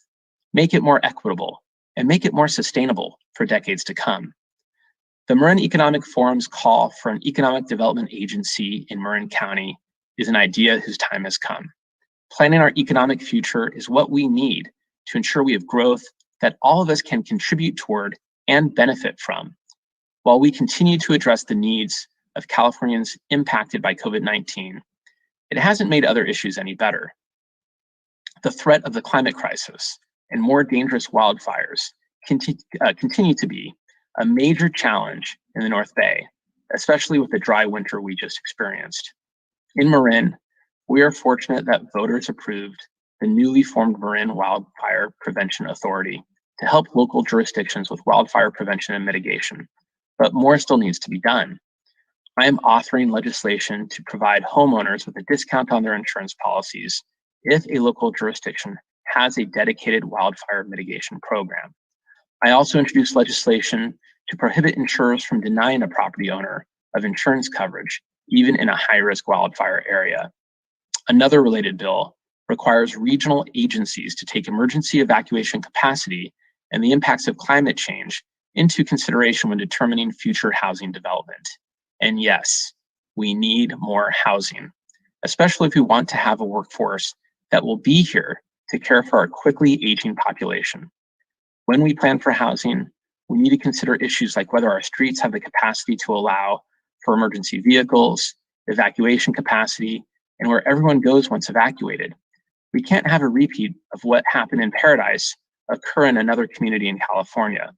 make it more equitable, and make it more sustainable for decades to come? The Marin Economic Forum's call for an economic development agency in Marin County is an idea whose time has come. Planning our economic future is what we need to ensure we have growth that all of us can contribute toward and benefit from, while we continue to address the needs of Californians impacted by COVID-19. It hasn't made other issues any better. The threat of the climate crisis and more dangerous wildfires continue to be a major challenge in the North Bay, especially with the dry winter we just experienced. In Marin, we are fortunate that voters approved the newly formed Marin Wildfire Prevention Authority to help local jurisdictions with wildfire prevention and mitigation, but more still needs to be done. I am authoring legislation to provide homeowners with a discount on their insurance policies if a local jurisdiction has a dedicated wildfire mitigation program. I also introduced legislation to prohibit insurers from denying a property owner of insurance coverage, even in a high-risk wildfire area. Another related bill requires regional agencies to take emergency evacuation capacity and the impacts of climate change into consideration when determining future housing development. And yes, we need more housing, especially if we want to have a workforce that will be here to care for our quickly aging population. When we plan for housing, we need to consider issues like whether our streets have the capacity to allow for emergency vehicles, evacuation capacity, and where everyone goes once evacuated. We can't have a repeat of what happened in Paradise occur in another community in California.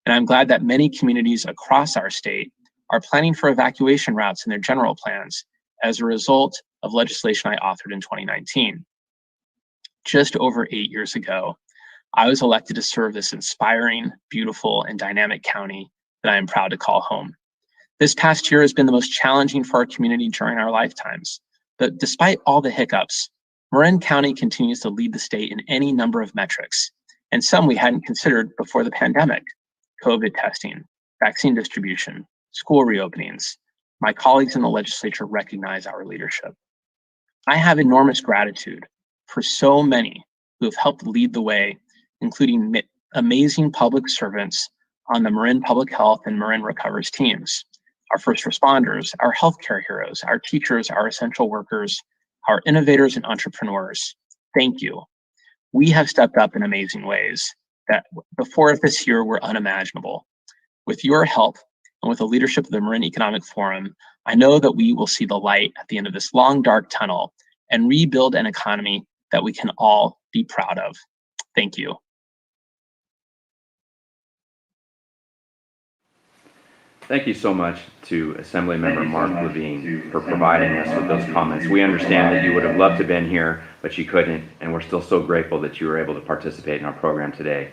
And I'm glad that many communities across our state are planning for evacuation routes in their general plans as a result of legislation I authored in 2019. Just over 8 years ago, I was elected to serve this inspiring, beautiful, and dynamic county that I am proud to call home. This past year has been the most challenging for our community during our lifetimes, but despite all the hiccups, Marin County continues to lead the state in any number of metrics, and some we hadn't considered before the pandemic: COVID testing, vaccine distribution, school reopenings. My colleagues in the legislature recognize our leadership. I have enormous gratitude for so many who have helped lead the way, including amazing public servants on the Marin Public Health and Marin Recovers teams, our first responders, our healthcare heroes, our teachers, our essential workers, our innovators and entrepreneurs. Thank you. We have stepped up in amazing ways that before this year were unimaginable. With your help and with the leadership of the Marin Economic Forum, I know that we will see the light at the end of this long, dark tunnel and rebuild an economy that we can all be proud of. Thank you. Thank you so much to Assemblymember Mark Levine for providing us with those comments. We understand that you would have loved to have been here, but you couldn't, and we're still so grateful that you were able to participate in our program today.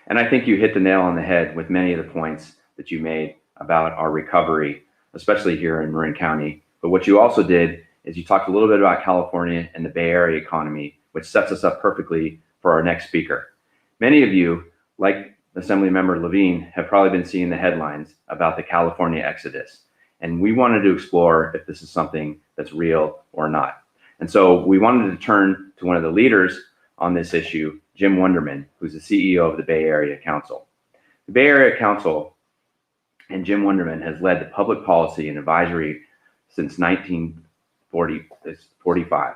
And I think you hit the nail on the head with many of the points that you made about our recovery, especially here in Marin County. But what you also did is you talked a little bit about California and the Bay Area economy, which sets us up perfectly for our next speaker. Many of you, like Assemblymember Levine, have probably been seeing the headlines about the California exodus. And we wanted to explore if this is something that's real or not. And so we wanted to turn to one of the leaders on this issue, Jim Wunderman, who's the CEO of the Bay Area Council. The Bay Area Council and Jim Wunderman has led the public policy and advisory since 1945.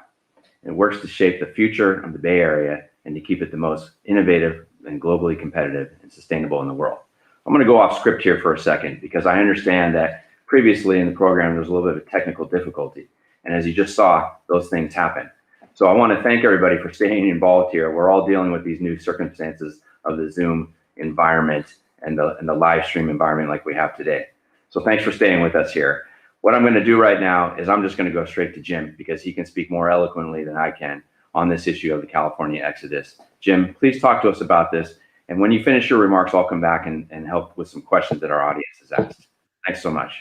It works to shape the future of the Bay Area and to keep it the most innovative and globally competitive and sustainable in the world. I'm going to go off script here for a second because I understand that previously in the program there was a little bit of technical difficulty. And as you just saw, those things happen. So I want to thank everybody for staying involved here. We're all dealing with these new circumstances of the Zoom environment and the live stream environment like we have today. So thanks for staying with us here. What I'm going to do right now is I'm just going to go straight to Jim because he can speak more eloquently than I can on this issue of the California exodus. Jim, please talk to us about this And when you finish your remarks, I'll come back and help with some questions that our audience has asked. Thanks so much.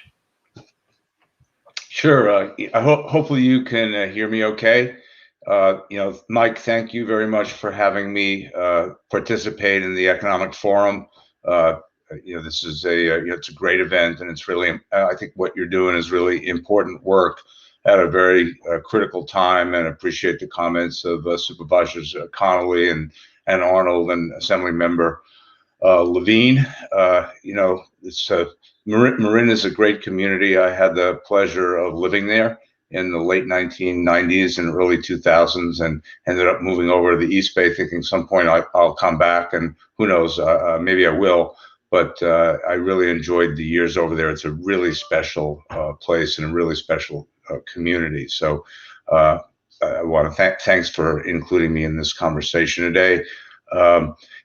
Sure. Hopefully you can hear me okay. Mike, thank you very much for having me participate in the Economic Forum. This is it's a great event, and it's really, I think what you're doing is really important work at a very critical time, and appreciate the comments of Supervisors Connolly and Arnold and Assembly Member Levine. Marin is a great community. I had the pleasure of living there in the late 1990s and early 2000s, and ended up moving over to the East Bay, thinking some point I'll come back, and who knows, maybe I will. But I really enjoyed the years over there. It's a really special place and a really special community. So I want to thanks for including me in this conversation today.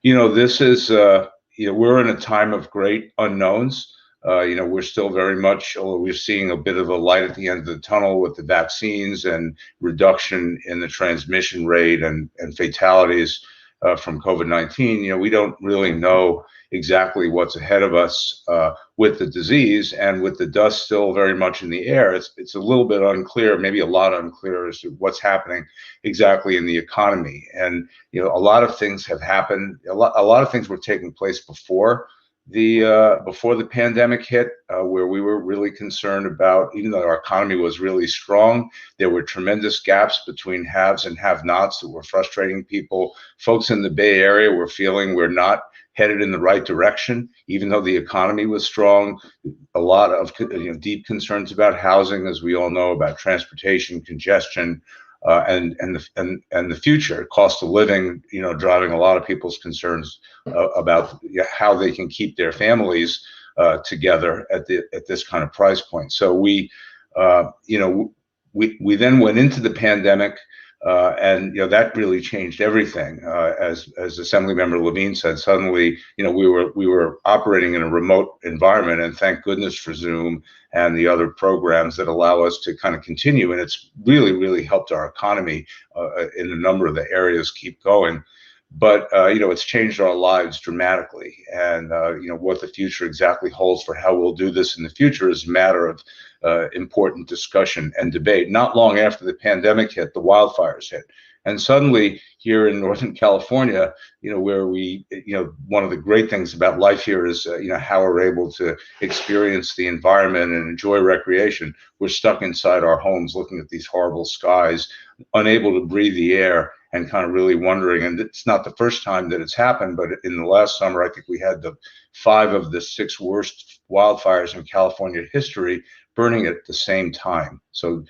This is, we're in a time of great unknowns. We're still very much, although we're seeing a bit of a light at the end of the tunnel with the vaccines and reduction in the transmission rate and fatalities from COVID-19. We don't really know exactly what's ahead of us with the disease, and with the dust still very much in the air. It's a little bit unclear, maybe a lot unclear, as to what's happening exactly in the economy. And a lot of things have happened. A lot of things were taking place before the pandemic hit, where we were really concerned about, even though our economy was really strong, there were tremendous gaps between haves and have-nots that were frustrating people. Folks in the Bay Area were feeling we're not headed in the right direction, even though the economy was strong. A lot of deep concerns about housing, as we all know, about transportation, congestion, and the future, cost of living, driving a lot of people's concerns about how they can keep their families together at this kind of price point. So we then went into the pandemic, and that really changed everything. As Assemblymember Levine said, suddenly we were operating in a remote environment, and thank goodness for Zoom and the other programs that allow us to kind of continue. And it's really helped our economy in a number of the areas keep going. But it's changed our lives dramatically, and what the future exactly holds for how we'll do this in the future is a matter of important discussion and debate. Not long after the pandemic hit, the wildfires hit, and suddenly here in Northern California, where we, one of the great things about life here is, how we're able to experience the environment and enjoy recreation. We're stuck inside our homes, looking at these horrible skies, unable to breathe the air, and kind of really wondering. And it's not the first time that it's happened, but in the last summer, I think we had 5 of the 6 worst wildfires in California history burning at the same time. So,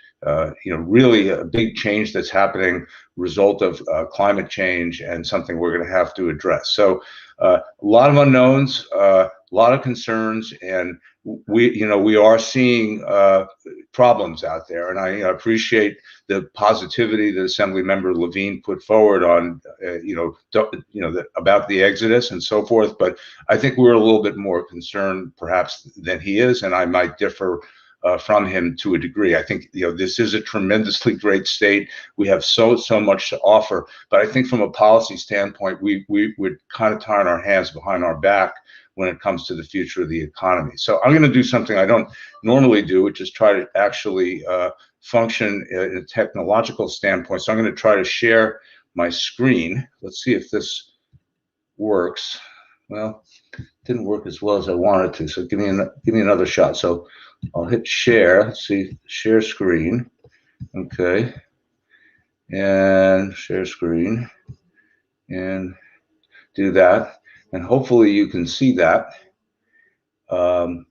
really a big change that's happening, result of climate change, and something we're going to have to address. So a lot of unknowns, a lot of concerns, and we are seeing problems out there. And I appreciate the positivity that Assemblymember Levine put forward on, about the exodus and so forth. But I think we're a little bit more concerned perhaps than he is, and I might differ from him to a degree. I think this is a tremendously great state. We have so much to offer, but I think from a policy standpoint, we're kind of tying our hands behind our back when it comes to the future of the economy. So I'm going to do something I don't normally do, which is try to actually function in a technological standpoint. So I'm going to try to share my screen. Let's see if this works. Well, it didn't work as well as I wanted to. So give me another shot. So I'll hit share. Let's see, share screen. Okay, and share screen, and do that. And hopefully you can see that. And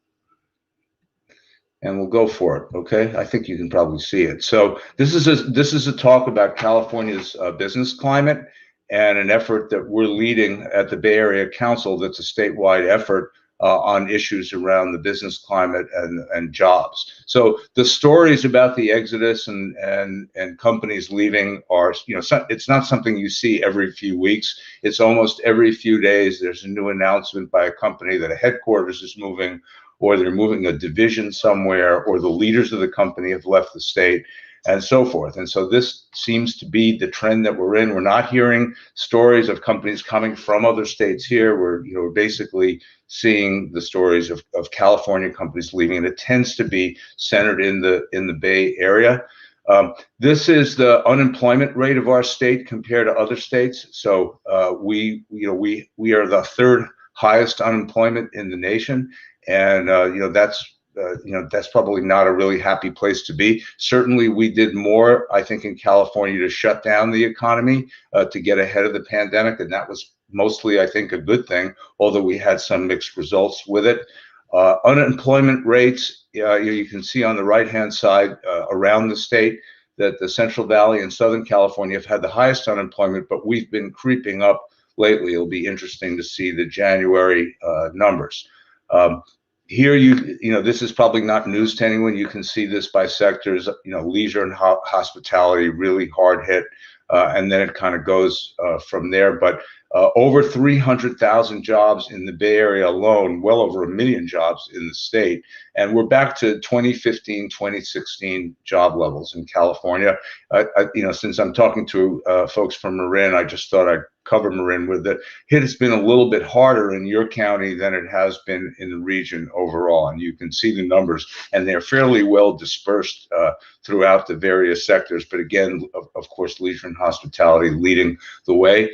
we'll go for it. Okay, I think you can probably see it. So this is a talk about California's business climate, and an effort that we're leading at the Bay Area Council. That's a statewide effort on issues around the business climate and jobs. So the stories about the exodus and companies leaving are, it's not something you see every few weeks. It's almost every few days there's a new announcement by a company that a headquarters is moving, or they're moving a division somewhere, or the leaders of the company have left the state. and so forth. And so this seems to be the trend that we're in. We're not hearing stories of companies coming from other states here. We're basically seeing the stories of California companies leaving, and it tends to be centered in the Bay Area. This is the unemployment rate of our state compared to other states. So we are the third highest unemployment in the nation, and that's probably not a really happy place to be. Certainly, we did more, I think, in California to shut down the economy to get ahead of the pandemic, and that was mostly, I think, a good thing, although we had some mixed results with it. Unemployment rates, you can see on the right-hand side around the state that the Central Valley and Southern California have had the highest unemployment, but we've been creeping up lately. It'll be interesting to see the January numbers. Here, this is probably not news to anyone. You can see this by sectors, leisure and hospitality really hard hit, and then it kind of goes from there. But over 300,000 jobs in the Bay Area alone, well over 1 million jobs in the state. And we're back to 2015, 2016 job levels in California. Since I'm talking to folks from Marin, I just thought I'd cover Marin with the hit. It's been a little bit harder in your county than it has been in the region overall. And you can see the numbers, and they're fairly well dispersed throughout the various sectors. But again, of course, leisure and hospitality leading the way.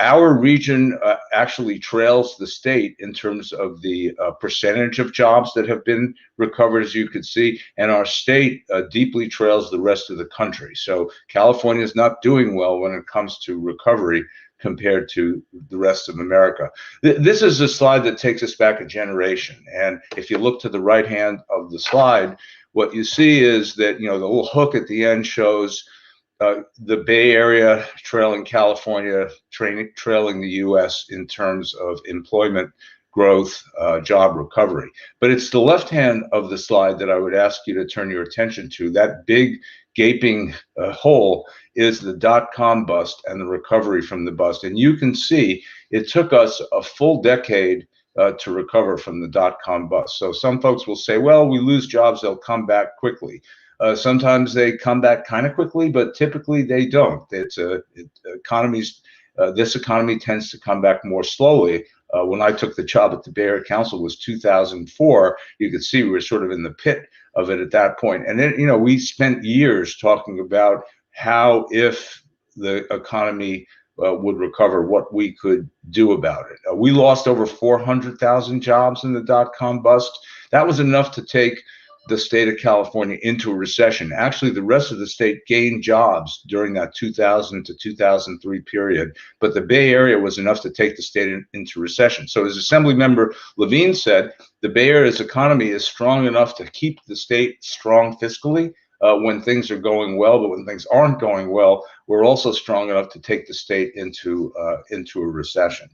Our region actually trails the state in terms of the percentage of jobs that have been recovered, as you could see, and our state deeply trails the rest of the country. So California is not doing well when it comes to recovery compared to the rest of America. This is a slide that takes us back a generation. And if you look to the right hand of the slide, what you see is that, the little hook at the end shows the Bay Area trailing California, trailing the US in terms of employment growth, job recovery. But it's the left hand of the slide that I would ask you to turn your attention to. That big gaping hole is the dot-com bust and the recovery from the bust. And you can see it took us a full decade to recover from the dot-com bust. So some folks will say, well, we lose jobs, they'll come back quickly. Sometimes they come back kind of quickly, but typically they don't. This economy tends to come back more slowly. When I took the job at the Bay Area Council was 2004. You could see we were sort of in the pit of it at that point. And then, we spent years talking about how, if the economy would recover, what we could do about it. We lost over 400,000 jobs in the dot-com bust. That was enough to take the state of California into a recession. Actually, the rest of the state gained jobs during that 2000 to 2003 period, but the Bay Area was enough to take the state into recession. So as Assemblymember Levine said, the Bay Area's economy is strong enough to keep the state strong fiscally when things are going well, but when things aren't going well, we're also strong enough to take the state into a recession.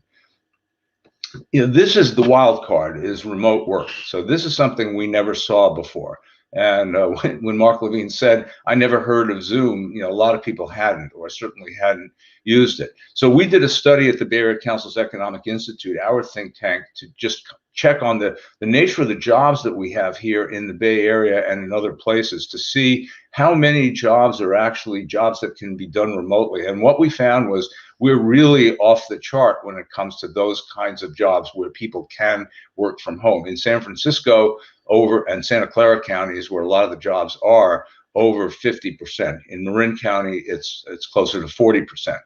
This is the wild card, is remote work. So this is something we never saw before. And when Mark Levine said, I never heard of Zoom, a lot of people hadn't, or certainly hadn't used it. So we did a study at the Bay Area Council's Economic Institute, our think tank, to just check on the nature of the jobs that we have here in the Bay Area and in other places, to see how many jobs are actually jobs that can be done remotely. And what we found was we're really off the chart when it comes to those kinds of jobs where people can work from home. In San Francisco and Santa Clara counties, where a lot of the jobs are, over 50%. In Marin County, it's closer to 40%.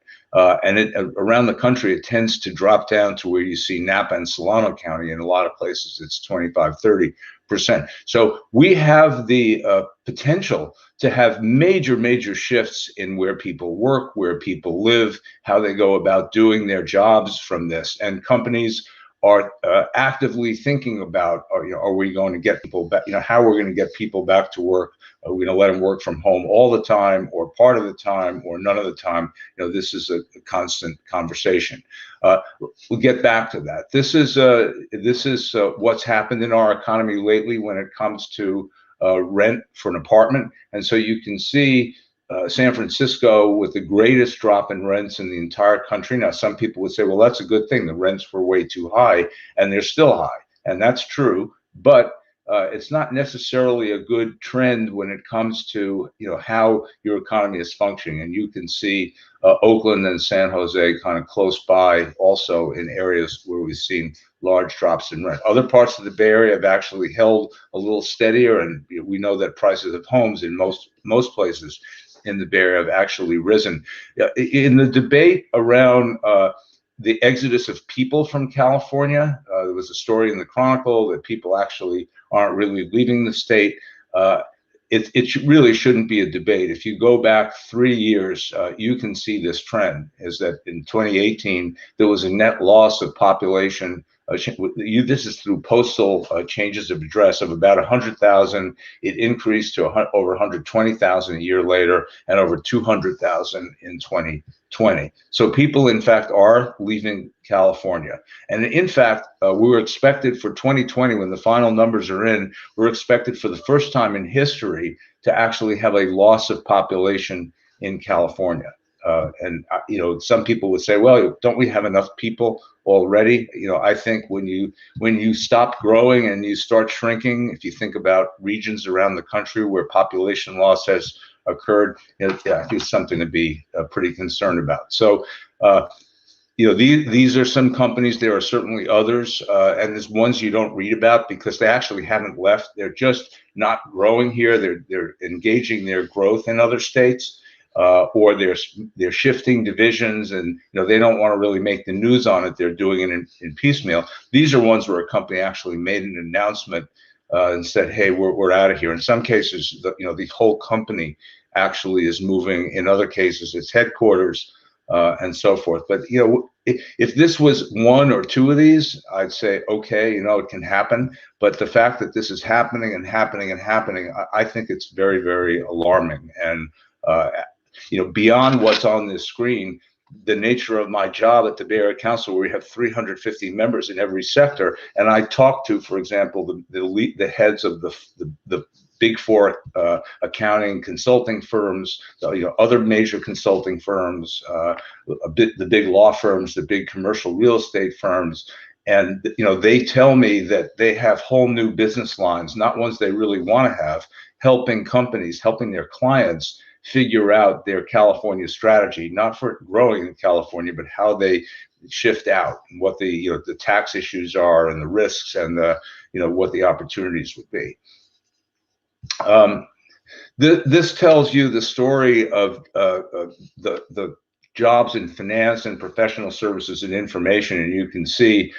And around the country, it tends to drop down to where you see Napa and Solano County. In a lot of places, it's 25, 30%. So we have the potential to have major shifts in where people work, where people live, how they go about doing their jobs from this. And companies are actively thinking about, are we going to get people back, how we're going to get people back to work? Are we going to let them work from home all the time, or part of the time, or none of the time? This is a constant conversation. We'll get back to that. This is what's happened in our economy lately when it comes to rent for an apartment. And so you can see San Francisco with the greatest drop in rents in the entire country. Now, some people would say, well, that's a good thing. The rents were way too high, and they're still high. And that's true. But it's not necessarily a good trend when it comes to how your economy is functioning. And you can see Oakland and San Jose kind of close by, also in areas where we've seen large drops in rent. Other parts of the Bay Area have actually held a little steadier, and we know that prices of homes in most places in the Bay Area have actually risen. In the debate around the exodus of people from California, there was a story in the Chronicle that people actually aren't really leaving the state. It really shouldn't be a debate. If you go back 3 years, you can see this trend, is that in 2018, there was a net loss of population. This is through postal changes of address of about 100,000. It increased to over 120,000 a year later, and over 200,000 in 2020. So people, in fact, are leaving California. And in fact, we were expected for 2020, when the final numbers are in, we're expected for the first time in history to actually have a loss of population in California. And some people would say, well, don't we have enough people already? I think when you stop growing and you start shrinking, if you think about regions around the country where population loss has occurred, I think it's something to be pretty concerned about. So, these are some companies. There are certainly others, and there's ones you don't read about because they actually haven't left. They're just not growing here. They're engaging their growth in other states. Or they're shifting divisions, and they don't want to really make the news on it. They're doing it in piecemeal. These are ones where a company actually made an announcement and said, "Hey, we're out of here." In some cases, the whole company actually is moving. In other cases, its headquarters and so forth. But if this was one or two of these, I'd say okay, it can happen. But the fact that this is happening and happening and happening, I think it's very, very alarming. And beyond what's on this screen, the nature of my job at the Bay Area Council, where we have 350 members in every sector, and I talk to, for example, the heads of the big four accounting consulting firms, other major consulting firms, the big law firms, the big commercial real estate firms. And they tell me that they have whole new business lines, not ones they really want to have, helping companies, helping their clients figure out their California strategy, not for growing in California, but how they shift out, and what the tax issues are, and the risks, and what the opportunities would be. This tells you the story of the jobs in finance and professional services and information, and you can see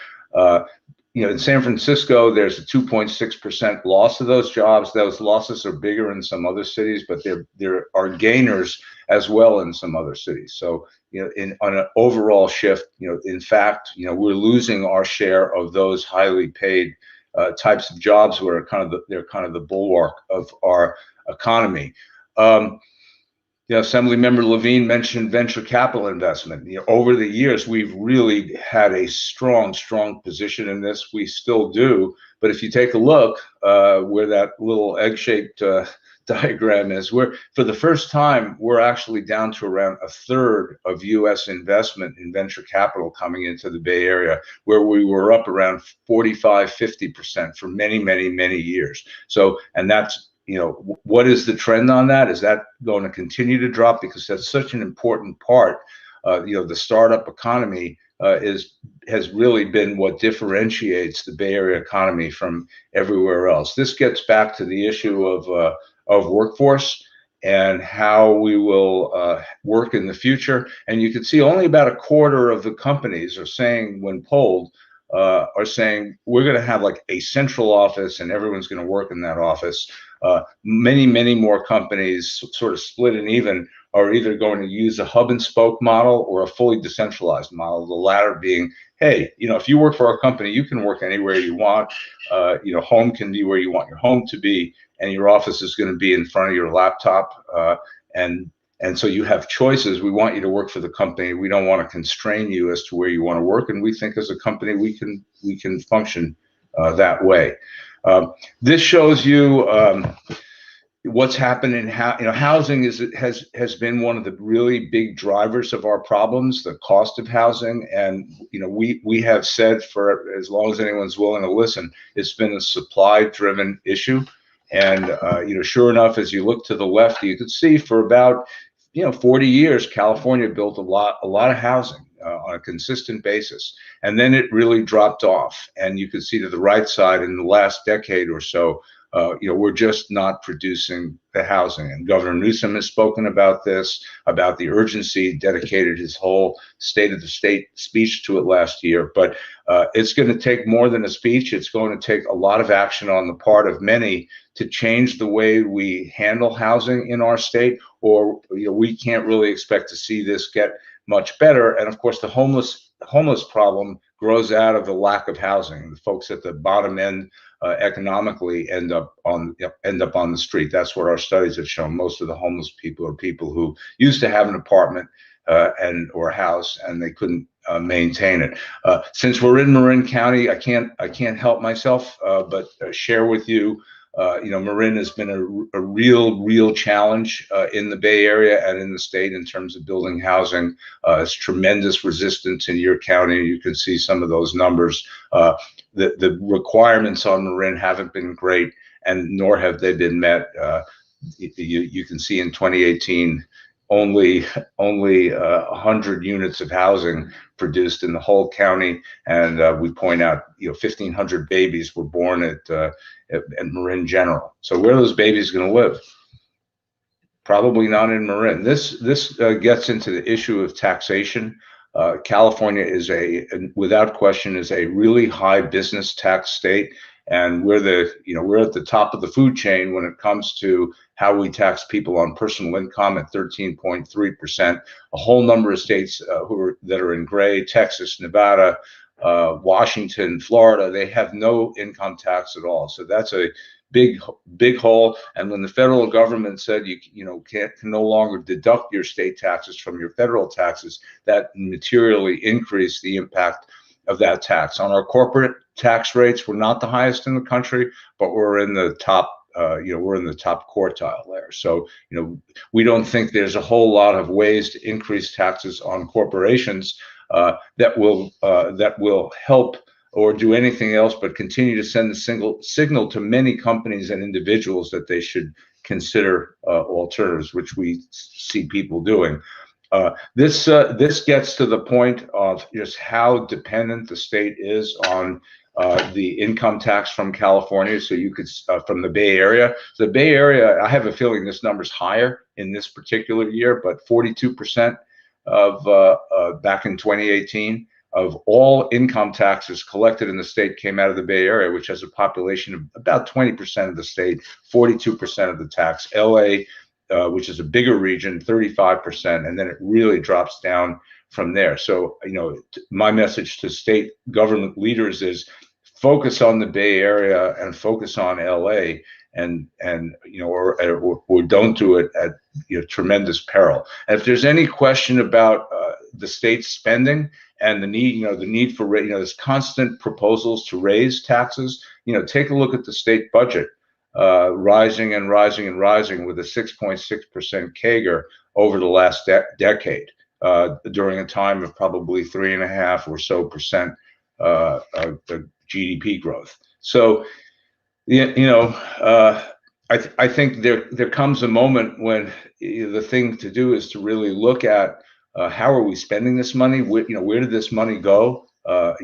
in San Francisco, there's a 2.6% loss of those jobs. Those losses are bigger in some other cities, but there are gainers as well in some other cities. So, on an overall shift, in fact, we're losing our share of those highly paid types of jobs where they're kind of the bulwark of our economy. Assemblymember Levine mentioned venture capital investment. Over the years, we've really had a strong position in this. We still do. But if you take a look where that little egg-shaped diagram is, for the first time, we're actually down to around a third of U.S. investment in venture capital coming into the Bay Area, where we were up around 45-50% for many, many, many years. So, and that's what is the trend on that? Is that going to continue to drop? Because that's such an important part. The startup economy has really been what differentiates the Bay Area economy from everywhere else. This gets back to the issue of workforce and how we will work in the future. And you can see only about a quarter of the companies are saying, when polled, are saying we're going to have like a central office and everyone's going to work in that office. Many, many more companies, sort of split and even, are either going to use a hub and spoke model or a fully decentralized model. The latter being, hey, if you work for our company, you can work anywhere you want. Home can be where you want your home to be, and your office is going to be in front of your laptop. And so you have choices. We want you to work for the company. We don't want to constrain you as to where you want to work. And we think as a company, we can function that way. This shows you what's happened in housing has been one of the really big drivers of our problems, the cost of housing. And we have said for as long as anyone's willing to listen, it's been a supply driven issue. And sure enough, as you look to the left, you could see for about 40 years California built a lot of housing on a consistent basis, and then it really dropped off. And you can see to the right side in the last decade or so, we're just not producing the housing. And Governor Newsom has spoken about this, about the urgency, dedicated his whole State of the State speech to it last year. But it's going to take more than a speech. It's going to take a lot of action on the part of many to change the way we handle housing in our state, or we can't really expect to see this get much better. And of course, the homeless problem grows out of the lack of housing. The folks at the bottom end economically end up on the street. That's what our studies have shown. Most of the homeless people are people who used to have an apartment or a house, and they couldn't maintain it. Since we're in Marin County, I can't help myself but share with you. Marin has been a real challenge in the Bay Area and in the state in terms of building housing. It's tremendous resistance in your county. You can see some of those numbers. The requirements on Marin haven't been great, and nor have they been met. You can see in 2018, only 100 units of housing produced in the whole county, and we point out 1,500 babies were born at Marin General. So where are those babies going to live? Probably not in Marin. This gets into the issue of taxation. California is without question, is a really high business tax state, and we're at the top of the food chain when it comes to how we tax people on personal income at 13.3%. A whole number of states that are in gray: Texas, Nevada, Washington, Florida, they have no income tax at all. So that's a big hole. And when the federal government said you can no longer deduct your state taxes from your federal taxes, that materially increased the impact of that tax. On our corporate tax rates, we're not the highest in the country, but we're in the top. We're in the top quartile there. So, we don't think there's a whole lot of ways to increase taxes on corporations that will help or do anything else but continue to send the signal to many companies and individuals that they should consider alternatives, which we see people doing. This gets to the point of just how dependent the state is on the income tax from California. So you could from the Bay Area. The Bay Area, I have a feeling this number's higher in this particular year, but 42% of back in 2018 of all income taxes collected in the state came out of the Bay Area, which has a population of about 20% of the state, 42% of the tax. LA, which is a bigger region, 35%, and then it really drops down from there. So, my message to state government leaders is focus on the Bay Area and focus on LA, and or don't do it at tremendous peril. And if there's any question about the state's spending and the need for there's constant proposals to raise taxes. Take a look at the state budget, rising and rising and rising with a 6.6% CAGR over the last decade, during a time of probably 3.5% or so of the GDP growth. So, I think there comes a moment when the thing to do is to really look at how are we spending this money? Where did this money go? Are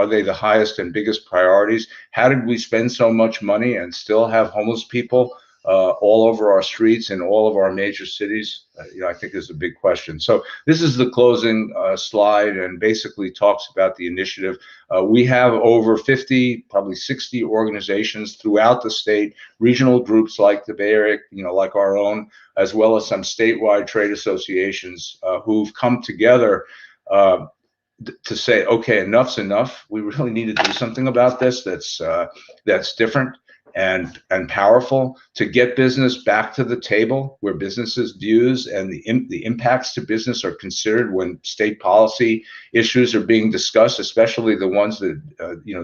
they the highest and biggest priorities? How did we spend so much money and still have homeless people all over our streets in all of our major cities? I think is a big question. So this is the closing slide, and basically talks about the initiative. We have over 50, probably 60 organizations throughout the state, regional groups like the Bay Area, like our own, as well as some statewide trade associations who've come together to say, okay, enough's enough. We really need to do something about this that's different and powerful, to get business back to the table where businesses' views and the impacts to business are considered when state policy issues are being discussed, especially the ones that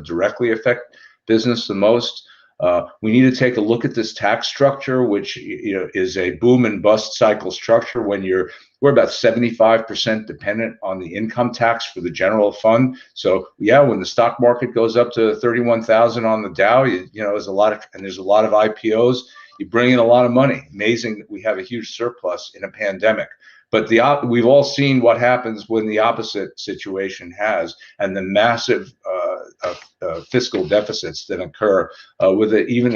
directly affect business the most. We need to take a look at this tax structure, which is a boom and bust cycle structure. We're about 75% dependent on the income tax for the general fund. So yeah, when the stock market goes up to 31,000 on the Dow, there's a lot of IPOs. You bring in a lot of money. Amazing that we have a huge surplus in a pandemic. But we've all seen what happens when the opposite situation has, and the massive fiscal deficits that occur with even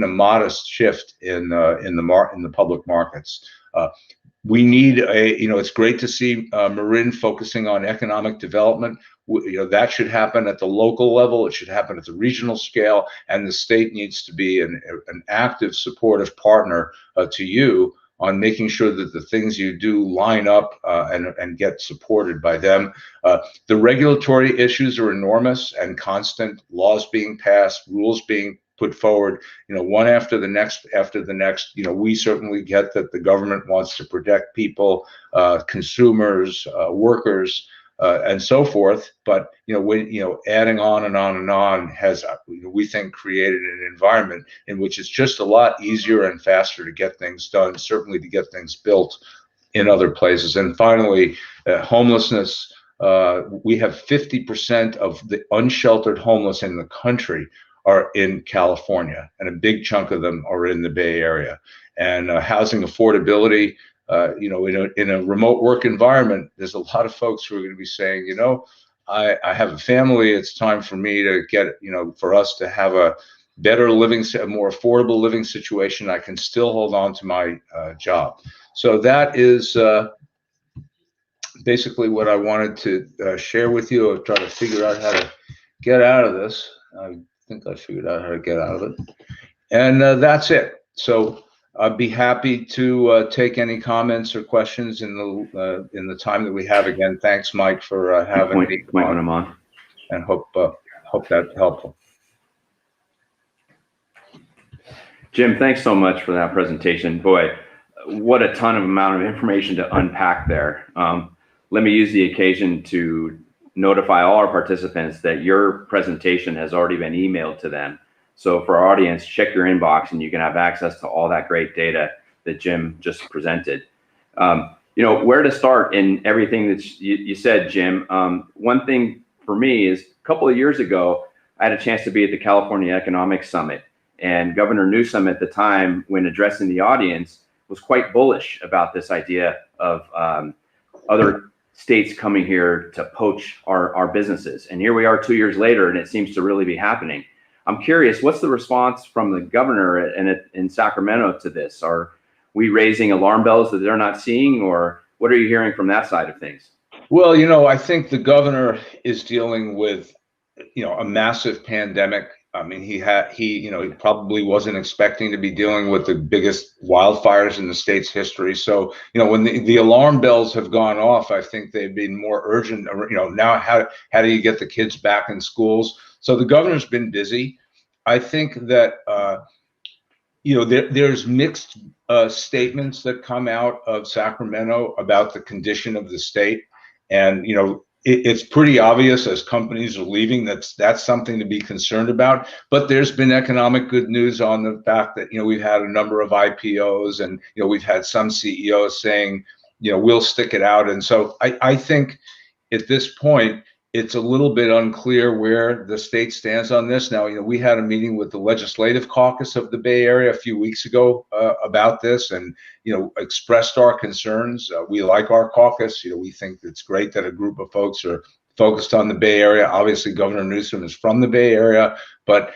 a modest shift in the public markets. We need it's great to see Marin focusing on economic development. That should happen at the local level. It should happen at the regional scale, and the state needs to be an active, supportive partner to you on making sure that the things you do line up and get supported by them. The regulatory issues are enormous and constant. Laws being passed, rules being put forward, one after the next. We certainly get that the government wants to protect people, consumers, workers, and so forth. But adding on and on and on has, we think, created an environment in which it's just a lot easier and faster to get things done, certainly to get things built in other places. And finally, homelessness. We have 50% of the unsheltered homeless in the country are in California, and a big chunk of them are in the Bay Area. And housing affordability. In a remote work environment, there's a lot of folks who are going to be saying, I have a family. It's time for me to get, for us to have a better living, a more affordable living situation. I can still hold on to my job. So that is basically what I wanted to share with you. I'll try to figure out how to get out of this. I think I figured out how to get out of it. And that's it. So I'd be happy to take any comments or questions in the time that we have. Again, thanks, Mike, for having me when I'm on, and hope that's helpful. Jim, thanks so much for that presentation. Boy, what a ton of amount of information to unpack there. Let me use the occasion to notify all our participants that your presentation has already been emailed to them. So for our audience, check your inbox and you can have access to all that great data that Jim just presented. Where to start in everything that you said, Jim. One thing for me is a couple of years ago, I had a chance to be at the California Economic Summit, and Governor Newsom at the time, when addressing the audience, was quite bullish about this idea of other states coming here to poach our businesses. And here we are 2 years later, and it seems to really be happening. I'm curious, what's the response from the governor in Sacramento to this? Are we raising alarm bells that they're not seeing, or what are you hearing from that side of things? Well, I think the governor is dealing with, a massive pandemic. I mean, he probably wasn't expecting to be dealing with the biggest wildfires in the state's history. So, when the alarm bells have gone off, I think they've been more urgent. Now how do you get the kids back in schools? So the governor's been busy. I think that there's mixed statements that come out of Sacramento about the condition of the state, and it's pretty obvious as companies are leaving that's something to be concerned about. But there's been economic good news on the fact that we've had a number of IPOs, and we've had some CEOs saying we'll stick it out. And so I think at this point it's a little bit unclear where the state stands on this. Now, we had a meeting with the legislative caucus of the Bay Area a few weeks ago about this, and, expressed our concerns. We like our caucus. We think it's great that a group of folks are focused on the Bay Area. Obviously, Governor Newsom is from the Bay Area, but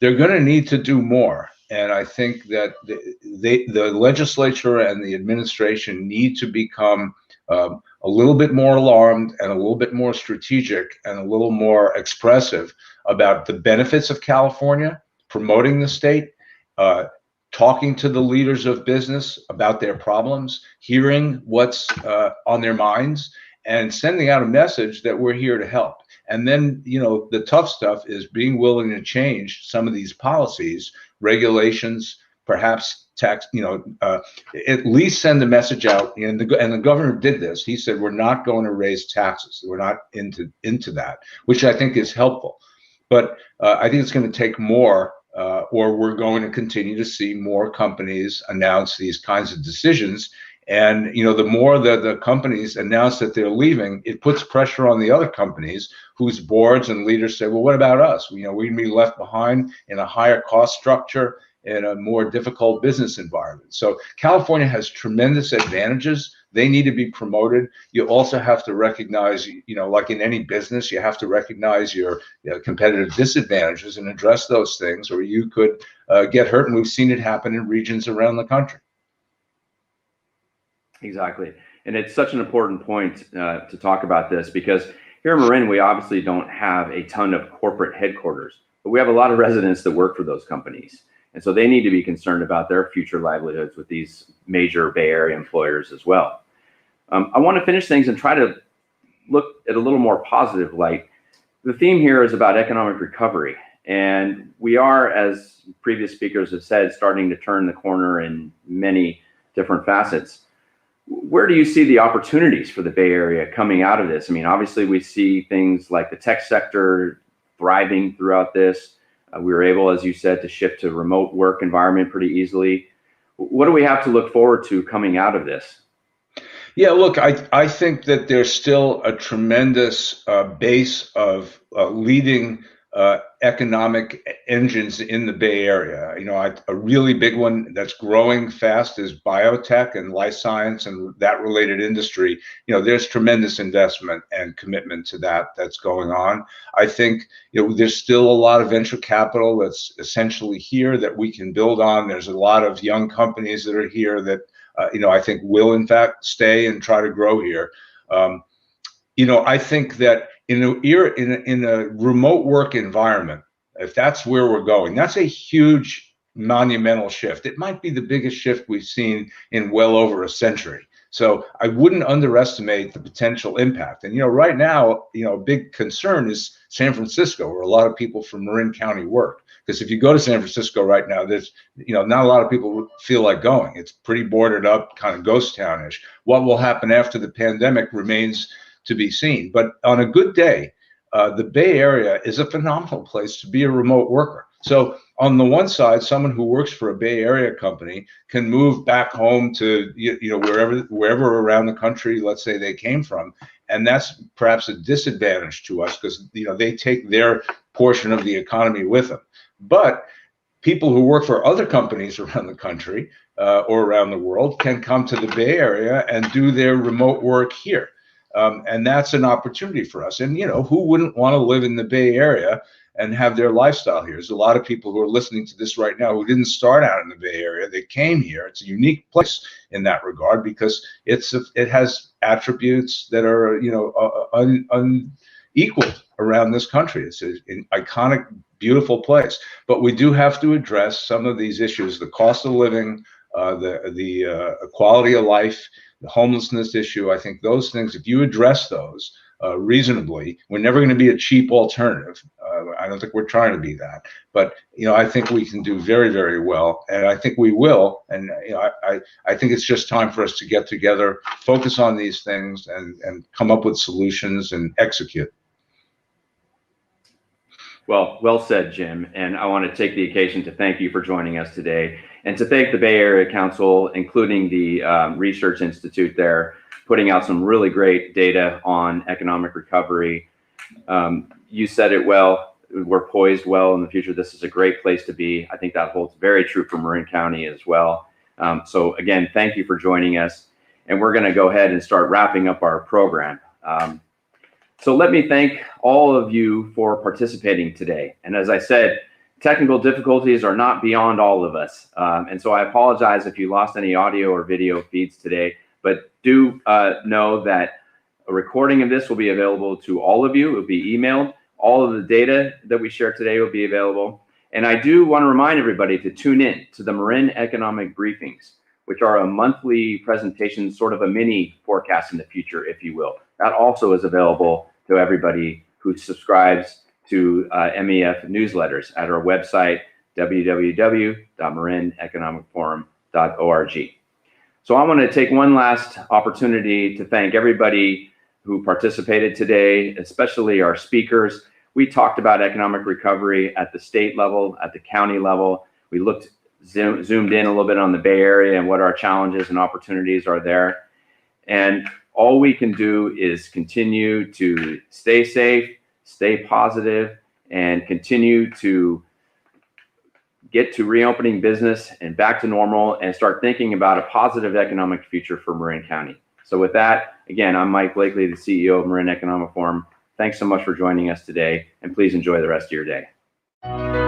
they're going to need to do more. And I think that the legislature and the administration need to become a little bit more alarmed and a little bit more strategic and a little more expressive about the benefits of California, promoting the state, talking to the leaders of business about their problems, hearing what's on their minds, and sending out a message that we're here to help. And then, the tough stuff is being willing to change some of these policies, regulations, perhaps tax, at least send the message out. And the governor did this. He said, we're not going to raise taxes. We're not into that, which I think is helpful. But I think it's going to take more or we're going to continue to see more companies announce these kinds of decisions. And the more that the companies announce that they're leaving, it puts pressure on the other companies whose boards and leaders say, well, what about us? We'd be left behind in a higher cost structure, in a more difficult business environment. So California has tremendous advantages. They need to be promoted. You also have to recognize, like in any business, you have to recognize your competitive disadvantages and address those things, or you could get hurt. And we've seen it happen in regions around the country. Exactly. And it's such an important point to talk about this, because here in Marin, we obviously don't have a ton of corporate headquarters, but we have a lot of residents that work for those companies. And so they need to be concerned about their future livelihoods with these major Bay Area employers as well. I want to finish things and try to look at a little more positive light. The theme here is about economic recovery. And we are, as previous speakers have said, starting to turn the corner in many different facets. Where do you see the opportunities for the Bay Area coming out of this? I mean, obviously we see things like the tech sector thriving throughout this. We were able, as you said, to shift to remote work environment pretty easily. What do we have to look forward to coming out of this? Yeah, look, I think that there's still a tremendous base of leading economic engines in the Bay Area. A really big one that's growing fast is biotech and life science and that related industry. There's tremendous investment and commitment to that's going on. I think there's still a lot of venture capital that's essentially here that we can build on. There's a lot of young companies that are here that I think will in fact stay and try to grow here. I think that in a remote work environment, if that's where we're going, that's a huge monumental shift. It might be the biggest shift we've seen in well over a century. So I wouldn't underestimate the potential impact. And right now, a big concern is San Francisco, where a lot of people from Marin County work. Because if you go to San Francisco right now, there's not a lot of people feel like going. It's pretty boarded up, kind of ghost townish. What will happen after the pandemic remains to be seen. But on a good day, the Bay Area is a phenomenal place to be a remote worker. So on the one side, someone who works for a Bay Area company can move back home to wherever around the country, let's say they came from, and that's perhaps a disadvantage to us because they take their portion of the economy with them. But people who work for other companies around the country or around the world can come to the Bay Area and do their remote work here. And that's an opportunity for us. And, who wouldn't want to live in the Bay Area and have their lifestyle here? There's a lot of people who are listening to this right now who didn't start out in the Bay Area. They came here. It's a unique place in that regard because it has attributes that are, unequaled around this country. It's an iconic, beautiful place. But we do have to address some of these issues: the cost of living, the quality of life, the homelessness issue. I think those things, if you address those reasonably, we're never going to be a cheap alternative. I don't think we're trying to be that, but I think we can do very, very well, and I think we will. And I think it's just time for us to get together, focus on these things, and come up with solutions and execute. Well said, Jim. And I want to take the occasion to thank you for joining us today, and to thank the Bay Area Council, including the Research Institute there, putting out some really great data on economic recovery. You said it well. We're poised well in the future. This is a great place to be. I think that holds very true for Marin County as well. So again, thank you for joining us. And we're going to go ahead and start wrapping up our program. So let me thank all of you for participating today. And as I said, technical difficulties are not beyond all of us. And so I apologize if you lost any audio or video feeds today, but do know that a recording of this will be available to all of you. It will be emailed. All of the data that we share today will be available. And I do want to remind everybody to tune in to the Marin Economic Briefings, which are a monthly presentation, sort of a mini forecast in the future, if you will. That also is available to everybody who subscribes to MEF newsletters at our website, www.marineconomicforum.org. So I want to take one last opportunity to thank everybody who participated today, especially our speakers. we talked about economic recovery at the state level, at the county level. We zoomed in a little bit on the Bay Area and what our challenges and opportunities are there. And all we can do is continue to stay safe, stay positive, and continue to get to reopening business and back to normal and start thinking about a positive economic future for Marin County. So with that, again, I'm Mike Blakely, the CEO of Marin Economic Forum. Thanks so much for joining us today, and please enjoy the rest of your day.